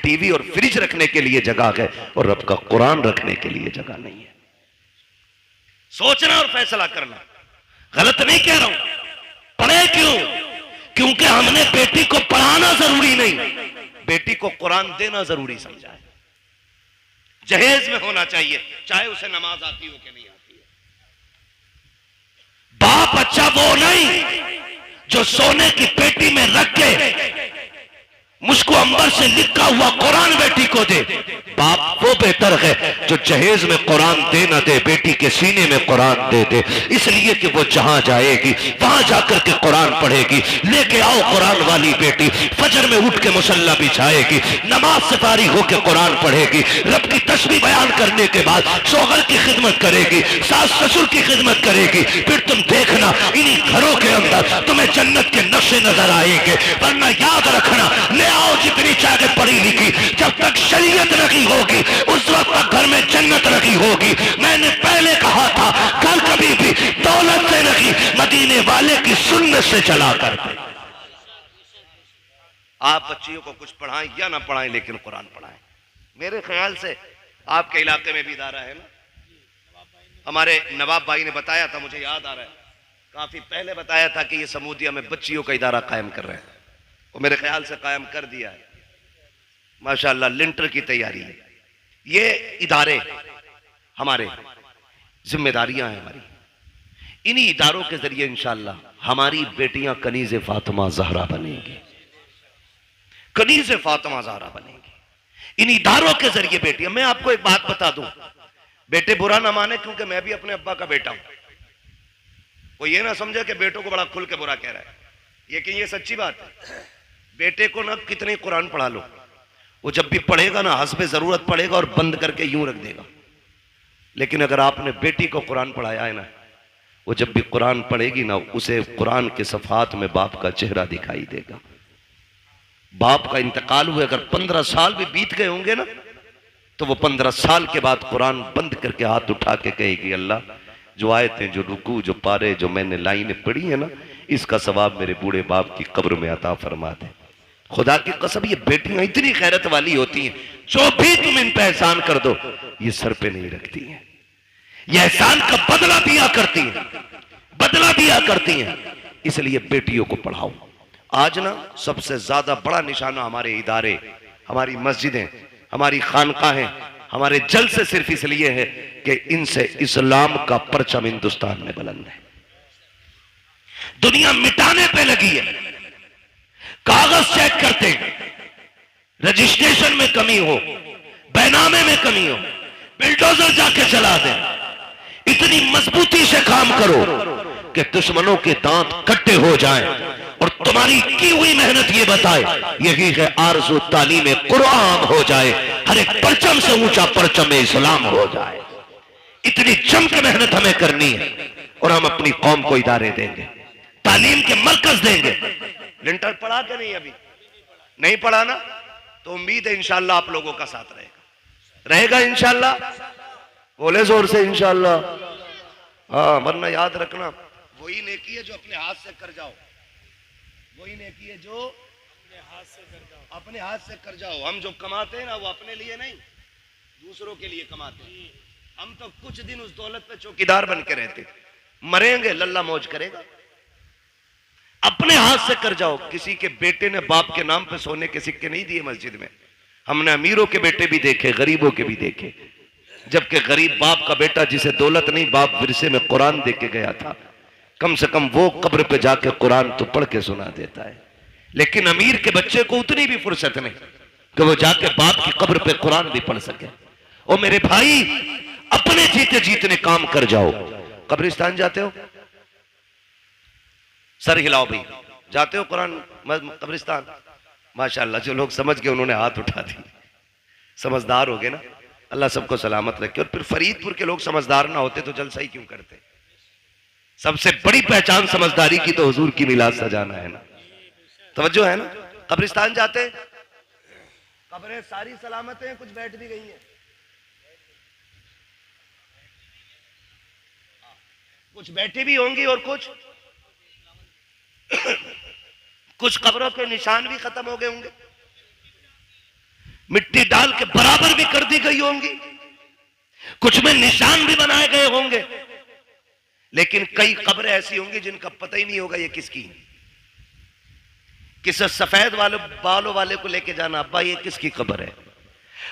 टीवी और फ्रिज रखने के लिए जगह है और रब का कुरान रखने के लिए जगह नहीं है। सोचना और फैसला करना। गलत नहीं कह रहा हूं। पढ़े क्यों? क्योंकि हमने बेटी को पढ़ाना जरूरी नहीं, बेटी को कुरान देना जरूरी समझा है। जहेज में होना चाहिए, चाहे उसे नमाज आती हो कि नहीं आती है। बाप अच्छा वो नहीं जो सोने की पेटी में रख के मुझको अंबर से लिखा हुआ कुरान बेटी को दे। बाप वो बेहतर है जो जहेज में कुरान दे ना दे, बेटी के सीने में कुरान दे दे, इसलिए कि वो जहां जाएगी वहां जाकर के कुरान पढ़ेगी। लेके आओ कुरान वाली बेटी, फजर में उठ के मुसल्ला बिछाएगी, नमाज से फारिग होकर कुरान पढ़ेगी, रब की तस्बीह बयान करने के बाद शौहर की खिदमत करेगी, सास ससुर की खिदमत करेगी। फिर तुम देखना इन्हीं घरों के अंदर तुम्हें जन्नत के नक्शे नजर आएंगे। वरना याद रखना, ले आओ जितनी चाहे पढ़ी लिखी, जब तक शरीयत नहीं होगी उस वक्त तक घर में जन्नत नहीं होगी। मैंने पहले कहा था, घर कभी भी दौलत से नहीं, मदीने वाले की सुन्नत से चला करते। आप बच्चियों को कुछ पढ़ाएं या ना पढ़ाएं, लेकिन कुरान पढ़ाएं। मेरे ख्याल से आपके इलाके में भी इदारा है ना, हमारे नवाब भाई ने बताया था, मुझे याद आ रहा है, काफी पहले बताया था कि ये समूदिया में बच्चियों का इदारा कायम कर रहे हैं। वो मेरे ख्याल से कायम कर दिया है, माशाल्लाह। लिंटर की तैयारी है। ये इदारे हमारे जिम्मेदारियां हैं हमारी। इन्हीं इदारों के जरिए इंशाल्लाह हमारी बेटियां कनीज़े फातिमा ज़हरा बनेंगी, कनीज़े फातिमा ज़हरा बनेंगी। इन इदारों के जरिए बेटियां। मैं आपको एक बात बता दूं, बेटे बुरा ना माने, क्योंकि मैं भी अपने अब्बा का बेटा हूं। वो ये ना समझे कि बेटों को बड़ा खुल के बुरा कह रहा है, लेकिन ये सच्ची बात है। बेटे को ना कितने कुरान पढ़ा लो, वो जब भी पढ़ेगा ना हस्बे जरूरत पढ़ेगा और बंद करके यूं रख देगा। लेकिन अगर आपने बेटी को कुरान पढ़ाया है ना, वो जब भी कुरान पढ़ेगी ना, उसे कुरान के सफ़ात में बाप का चेहरा दिखाई देगा। बाप का इंतकाल हुए अगर 15 साल भी बीत गए होंगे ना, तो वो 15 साल के बाद कुरान बंद करके हाथ उठा के कहेगी, अल्लाह जो आयतें, जो रुकू, जो पारे, जो मैंने लाइनें पढ़ी है ना, इसका सवाब मेरे बूढ़े बाप की कब्र में अता फरमा दे। खुदा की कसम, ये बेटियां इतनी गैरत वाली होती हैं, जो भी तुम इन पे एहसान कर दो ये सर पे नहीं रखती हैं, ये एहसान का बदला दिया करती हैं, बदला दिया करती हैं। इसलिए बेटियों को पढ़ाओ। आज ना सबसे ज्यादा बड़ा निशाना हमारे इदारे, हमारी मस्जिदें, हमारी खानकाहें, हमारे जलसे सिर्फ इसलिए है कि इनसे इस्लाम का परचम हिंदुस्तान में बुलंद है। दुनिया मिटाने पे लगी है, कागज चेक करते हैं, रजिस्ट्रेशन में कमी हो, बैनामे में कमी हो, बिल्डोजर जाके चला दें। इतनी मजबूती से काम करो कि दुश्मनों के दांत कट्टे हो जाएं और तुम्हारी की हुई मेहनत ये बताए, यही है आरज़ू तालीम कुरान हो जाए, हर एक परचम से ऊंचा परचम इस्लाम हो जाए। इतनी जम के मेहनत हमें करनी है और हम अपनी कौम को इदारे देंगे, तालीम के मरकज देंगे। लिंटर पढ़ा के नहीं, अभी नहीं पढ़ा ना, तो उम्मीद है इंशाल्लाह आप लोगों का साथ रहेगा इंशाल्लाह। बोले जोर से इंशाल्लाह। हाँ, वरना याद रखना, वही नेकी है जो अपने हाथ से कर जाओ, वही नेकी है जो अपने हाथ से कर जाओ। हम जो कमाते हैं ना, वो अपने लिए नहीं, दूसरों के लिए कमाते हैं। हम तो कुछ दिन उस दौलत पे चौकीदार बन के रहते, मरेंगे लल्ला मौज करेगा। अपने हाथ से कर जाओ। किसी के बेटे ने बाप के नाम पे सोने के सिक्के नहीं दिए मस्जिद में। हमने अमीरों के बेटे भी देखे, गरीबों के भी देखे, जबकि गरीब बाप का बेटा जिसे दौलत नहीं, बाप विरसे में कुरान दे के गया था, कम से कम वो कब्र पे जाके कुरान तो पढ़ के सुना देता है। लेकिन अमीर के बच्चे को उतनी भी फुर्सत नहीं कि वो जाके बाप की कब्र पे कुरान भी पढ़ सके। ओ मेरे भाई, अपने जीते जीतने काम कर जाओ। कब्रिस्तान जाते हो? सर हिलाओ भाई, जाते हो कुरान कब्रिस्तान? माशाल्लाह, जो लोग समझ गए उन्होंने हाथ उठा दी, समझदार हो गए ना। अल्लाह सबको सलामत रखे। और फिर फरीदपुर के लोग समझदार ना होते तो जलसा ही क्यों करते? सबसे बड़ी पहचान समझदारी की तो हुजूर की मिलाद सजाना है ना। तवज्जो है ना? कब्रिस्तान जाते, कब्रें सारी सलामत हैं, कुछ बैठ भी गई हैं, कुछ बैठी भी होंगी और कुछ कब्रों के निशान भी खत्म हो गए होंगे, मिट्टी डाल के बराबर भी कर दी गई होंगी, कुछ में निशान भी बनाए गए होंगे। लेकिन कई कब्रें ऐसी होंगी जिनका पता ही नहीं होगा ये किसकी। किसी सफेद बालों वाले को लेके जाना, अब्बा ये किसकी कब्र है?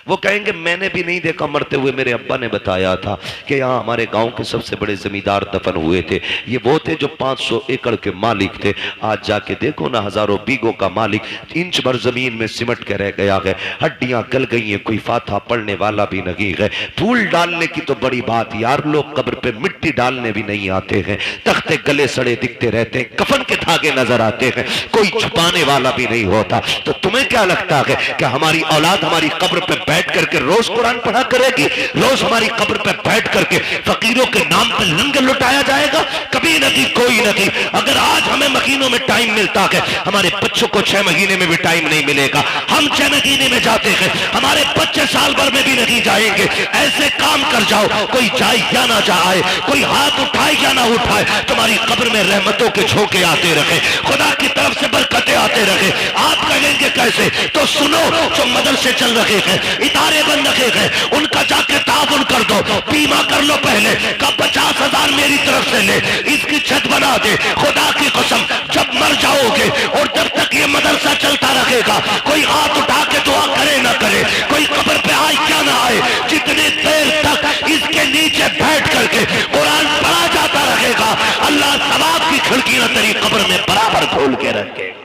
वो कहेंगे मैंने भी नहीं देखा मरते हुए, मेरे अब्बा ने बताया था कि यहाँ हमारे गांव के सबसे बड़े जमींदार दफन हुए थे। ये वो थे जो 500 एकड़ के मालिक थे। आज जाके देखो ना, हजारों बीघों का मालिक इंच भर जमीन में सिमट के रह गया है, हड्डियां गल गई हैं, कोई फाथा पढ़ने वाला भी नहीं है। फूल डालने की तो बड़ी बात यार, लोग कब्र पे मिट्टी डालने भी नहीं आते हैं, तख्ते गले सड़े दिखते रहते हैं, कफन के धागे नजर आते हैं, कोई छुपाने वाला भी नहीं होता। तो तुम्हें क्या लगता है कि हमारी औलाद हमारी कब्र पे बैठ करके रोज कुरान पढ़ा करेगी? रोज हमारी कब्र पे बैठ करके फकीरों के नाम पे लंगर लुटाया जाएगा? कभी नहीं, कोई नहीं। अगर आज हमें महीनों में टाइम मिलता है, हमारे बच्चों को 6 महीने में भी टाइम नहीं मिलेगा। हम 6 महीने में जाते हैं, हमारे बच्चे साल भर में भी नहीं जाएंगे। ऐसे काम कर जाओ, कोई जाए या ना जाए, कोई हाथ उठाए या ना उठाए, तुम्हारी कब्र में रहमतों के झोंके आते रहे, खुदा की तरफ से बरकतें आते रहे। आप कहेंगे कैसे? तो सुनो, जो मदरसे चल रहे हैं, इदारे बन रखे हैं, उनका जाके ताउन कर दो, बीमा कर लो पहले का 50,000 मेरी तरफ से ले, इसकी छत बना दे। खुदा की कसम, जब मर जाओगे और जब तक ये मदरसा चलता रहेगा, कोई हाथ उठा के दुआ करे ना करे, कोई कब्र पे आए क्या ना आए, जितनी देर तक इसके नीचे बैठ करके कुरान पढ़ा जाता रहेगा, अल्लाह सवाब की खिड़कियां तेरी कब्र में बराबर खोल के रखेगा।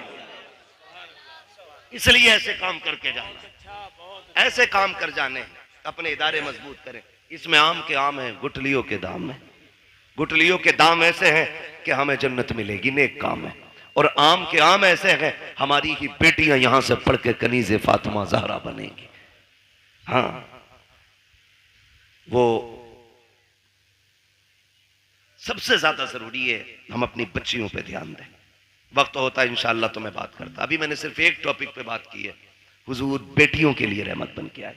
इसलिए ऐसे काम करके जाना, ऐसे काम कर जाने, अपने इदारे मजबूत करें। इसमें आम के आम है, गुठलियों के दाम है। गुठलियों के दाम ऐसे हैं कि हमें जन्नत मिलेगी, नेक काम है। और आम के आम ऐसे हैं, हमारी ही बेटियां यहां से पढ़ के कनीज़े फातिमा ज़हरा बनेंगी। हाँ, वो सबसे ज्यादा जरूरी है हम अपनी बच्चियों पे ध्यान दें। वक्त होता है इंशाअल्लाह तो मैं बात करता, अभी मैंने सिर्फ एक टॉपिक पे बात की है। हुजूर बेटियों के लिए रहमत बन के आए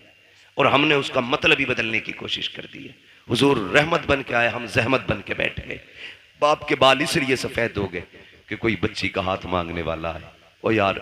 और हमने उसका मतलब ही बदलने की कोशिश कर दी है। हुजूर रहमत बन के आए, हम जहमत बन के बैठ गए। बाप के बाल इसलिए सफेद हो गए कि कोई बच्ची का हाथ मांगने वाला है। ओ यार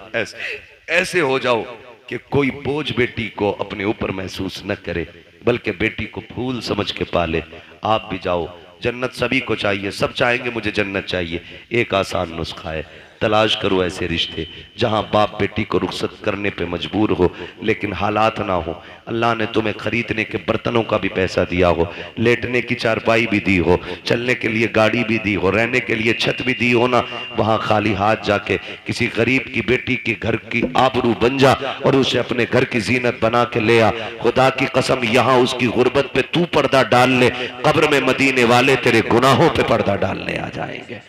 ऐसे हो जाओ कि कोई बोझ बेटी को अपने ऊपर महसूस न करे, बल्कि बेटी को फूल समझ के पाले। आप भी जाओ, जन्नत सभी को चाहिए, सब चाहेंगे मुझे जन्नत चाहिए। एक आसान नुस्खा है, तलाश करो ऐसे रिश्ते जहां बाप बेटी को रुखसत करने पे मजबूर हो लेकिन हालात ना हो। अल्लाह ने तुम्हें खरीदने के बर्तनों का भी पैसा दिया हो, लेटने की चारपाई भी दी हो, चलने के लिए गाड़ी भी दी हो, रहने के लिए छत भी दी हो ना, वहां खाली हाथ जाके किसी गरीब की बेटी के घर की आबरू बन जा और उसे अपने घर की जीनत बना के ले आ। खुदा की कसम, यहाँ उसकी गुर्बत पे तू पर्दा डाल ले, कब्र में मदीने वाले तेरे गुनाहों पे पर्दा डालने आ जाएंगे।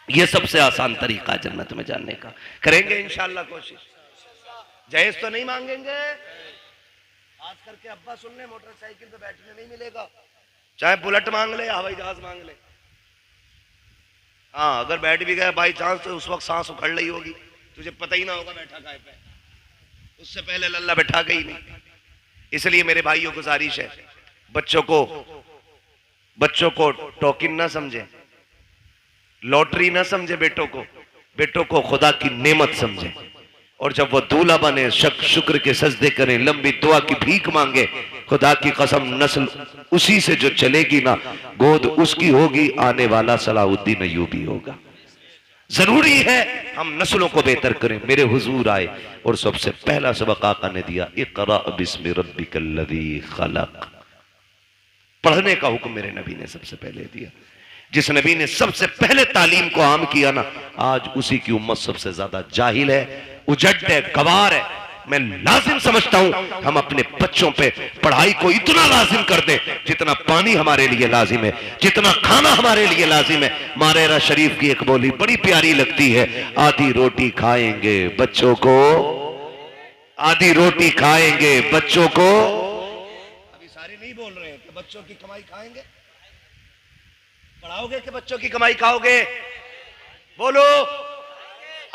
ये सबसे आसान तरीका जन्नत में जाने का। करेंगे इंशाअल्लाह कोशिश। जहेज तो नहीं मांगेंगे, आज करके अब्बा सुन ले, मोटरसाइकिल पे बैठने नहीं मिलेगा, चाहे बुलेट मांग ले या हवाई जहाज मांग ले। हाँ, अगर बैठ भी गया बाई चांस तो उस वक्त सांस उखड़ रही होगी, तुझे पता ही ना होगा बैठा काय पे, उससे पहले लल्ला बैठा गई नहीं। इसलिए मेरे भाइयों गुजारिश है, बच्चों को टोकिन ना समझे, लॉटरी ना समझे, बेटों को खुदा की नेमत समझे। और जब वो दूल्हा बने, शुक्र के सजदे करें, लंबी दुआ की भीख मांगे। खुदा की कसम, नस्ल उसी से जो चलेगी ना, गोद उसकी होगी, आने वाला सलाहुद्दीन अय्यूबी होगा। जरूरी है हम नस्लों को बेहतर करें। मेरे हुजूर आए और सबसे पहला सबक आका ने दिया, इक़रा बिस्मि रब्बिकल्लज़ी खलक़। पढ़ने का हुक्म मेरे नबी ने सबसे पहले दिया। जिस नबी ने सबसे पहले तालीम को आम किया ना, आज उसी की उम्मत सबसे ज्यादा जाहिल है, उजड़ है, गवार है। मैं लाजिम समझता हूं हम अपने बच्चों पे पढ़ाई को इतना लाजिम कर दें जितना पानी हमारे लिए लाजिम है, जितना खाना हमारे लिए लाजिम है। मारेरा शरीफ की एक बोली बड़ी प्यारी लगती है, आधी रोटी खाएंगे बच्चों को, आधी रोटी खाएंगे बच्चों को। अभी सारे नहीं बोल रहे हैं कि बच्चों की कमाई खाएंगे, पढ़ाओगे कि बच्चों की कमाई खाओगे? बोलो।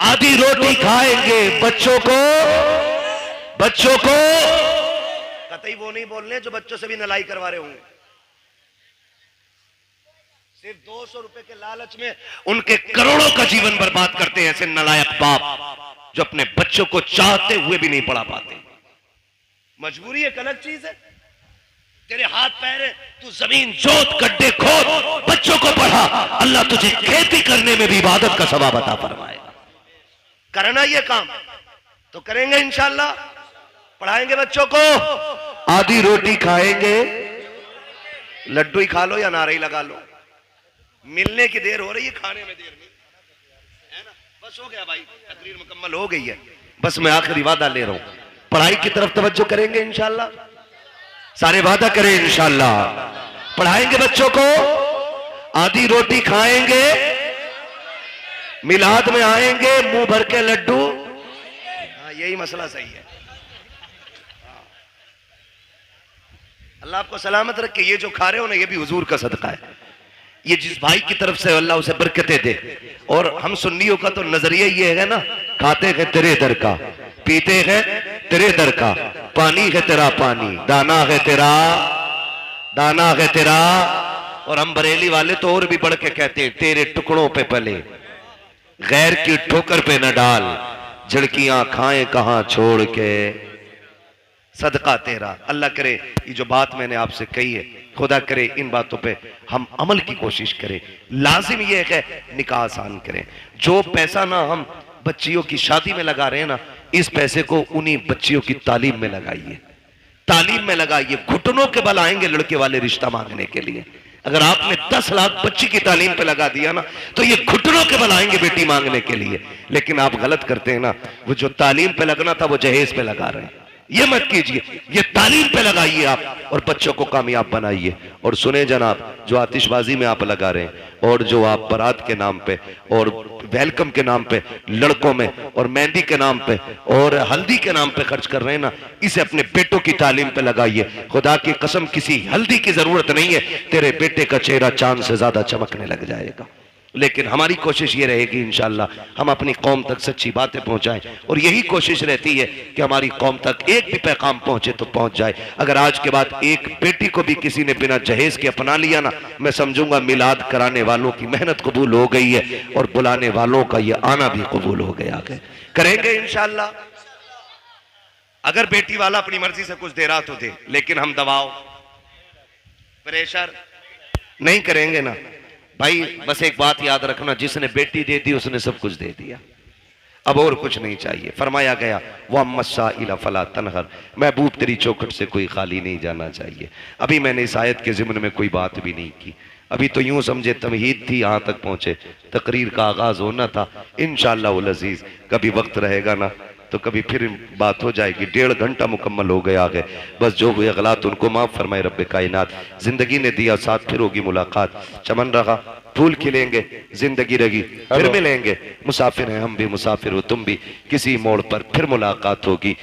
आधी रोटी खाएंगे बच्चों को कतई वो नहीं बोल रहे जो बच्चों से भी नलाई करवा रहे होंगे। सिर्फ 200 रुपए के लालच में उनके करोड़ों का जीवन बर्बाद करते हैं ऐसे नलायक बाप जो अपने बच्चों को चाहते हुए भी नहीं पढ़ा पाते। मजबूरी एक अलग चीज है, तेरे हाथ पैर है, तू जमीन जोत गड्ढे खोद, बच्चों को पढ़ा, अल्लाह तुझे खेती करने में भी इबादत का सवाब अता फरमाएगा। करना ये काम तो करेंगे इंशाअल्लाह, पढ़ाएंगे बच्चों को। आधी रोटी खाएंगे, लड्डू ही खा लो या नारे ही लगा लो, मिलने की देर हो रही है, खाने में देर नहीं है ना। बस हो गया भाई, तकरीर मुकम्मल हो गई है, बस मैं आखिरी वादा ले रहा हूं, पढ़ाई की तरफ तवज्जो करेंगे इंशाअल्लाह, सारे वादा करें इंशाअल्लाह, पढ़ाएंगे बच्चों को, आधी रोटी खाएंगे, मिलाद में आएंगे मुंह भर के लड्डू। हाँ, यही मसला सही है। अल्लाह आपको सलामत रखे। ये जो खा रहे हो ना, ये भी हुजूर का सदका है। ये जिस भाई की तरफ से अल्लाह उसे बरकतें दे। और हम सुन्नियों का तो नजरिया ये है ना, खाते हैं तेरे दर का, पीते हैं तेरे दर का, पानी है तेरा पानी, दाना है तेरा। और हम बरेली वाले तो और भी बढ़ के कहते हैं, तेरे टुकड़ों पे पले, गैर की ठोकर पे न डाल, झड़कियां खाएं कहां छोड़ के, सदका तेरा। अल्लाह करे ये जो बात मैंने आपसे कही है, खुदा करे इन बातों पे हम अमल की कोशिश करें। लाजिम ये है कि निकाह आसान करें। जो पैसा ना हम बच्चियों की शादी में लगा रहे हैं ना, इस पैसे को उन्हीं बच्चियों की तालीम में लगाइए, तालीम में लगाइए। घुटनों के बल आएंगे लड़के वाले रिश्ता मांगने के लिए। अगर आपने 10 लाख बच्ची की तालीम पे लगा दिया ना, तो ये घुटनों के बल आएंगे बेटी मांगने के लिए। लेकिन आप गलत करते हैं ना, वो जो तालीम पे लगना था वो जहेज पे लगा रहे हैं। ये मत कीजिए, ये तालीम पे लगाइए आप और बच्चों को कामयाब बनाइए। और सुने जनाब, जो आतिशबाजी में आप लगा रहे हैं और जो आप बारात के नाम पे और वेलकम के नाम पे लड़कों में और मेहंदी के नाम पे और हल्दी के नाम पे खर्च कर रहे हैं ना, इसे अपने बेटों की तालीम पे लगाइए। खुदा की कसम किसी हल्दी की जरूरत नहीं है, तेरे बेटे का चेहरा चांद से ज्यादा चमकने लग जाएगा। लेकिन हमारी कोशिश ये रहेगी इंशाअल्लाह हम अपनी कौम तक सच्ची बातें पहुंचाएं, और यही कोशिश रहती है कि हमारी कौम तक एक भी पैगाम पहुंचे तो पहुंच जाए। अगर आज के बाद एक बेटी को भी किसी ने बिना जहेज के अपना लिया ना, मैं समझूंगा मिलाद कराने वालों की मेहनत कबूल हो गई है और बुलाने वालों का ये आना भी कबूल हो गया है। करेंगे इंशाअल्लाह। अगर बेटी वाला अपनी मर्जी से कुछ दे रहा तो दे, लेकिन हम दबाव प्रेशर नहीं करेंगे ना भाई। बस एक बात याद रखना, जिसने बेटी दे दी उसने सब कुछ दे दिया, अब और कुछ नहीं चाहिए। फरमाया गया वह मस्सा इला फला तनहर, महबूब तेरी चौखट से कोई खाली नहीं जाना चाहिए। अभी मैंने इस आयत के ज़िम्न में कोई बात भी नहीं की, अभी तो यूं समझे तमहीद थी, यहाँ तक पहुंचे, तकरीर का आगाज होना था। इंशाअल्लाह उल अजीज कभी वक्त रहेगा ना तो कभी फिर बात हो जाएगी। 1.5 घंटा मुकम्मल हो गया है, बस जो हुए गलत उनको माफ फरमाए रब्बे कायनात। जिंदगी ने दिया साथ, फिर होगी मुलाकात। चमन रहा फूल खिलेंगे, जिंदगी रही फिर मिलेंगे। मुसाफिर हैं हम भी, मुसाफिर हो तुम भी, किसी मोड़ पर फिर मुलाकात होगी।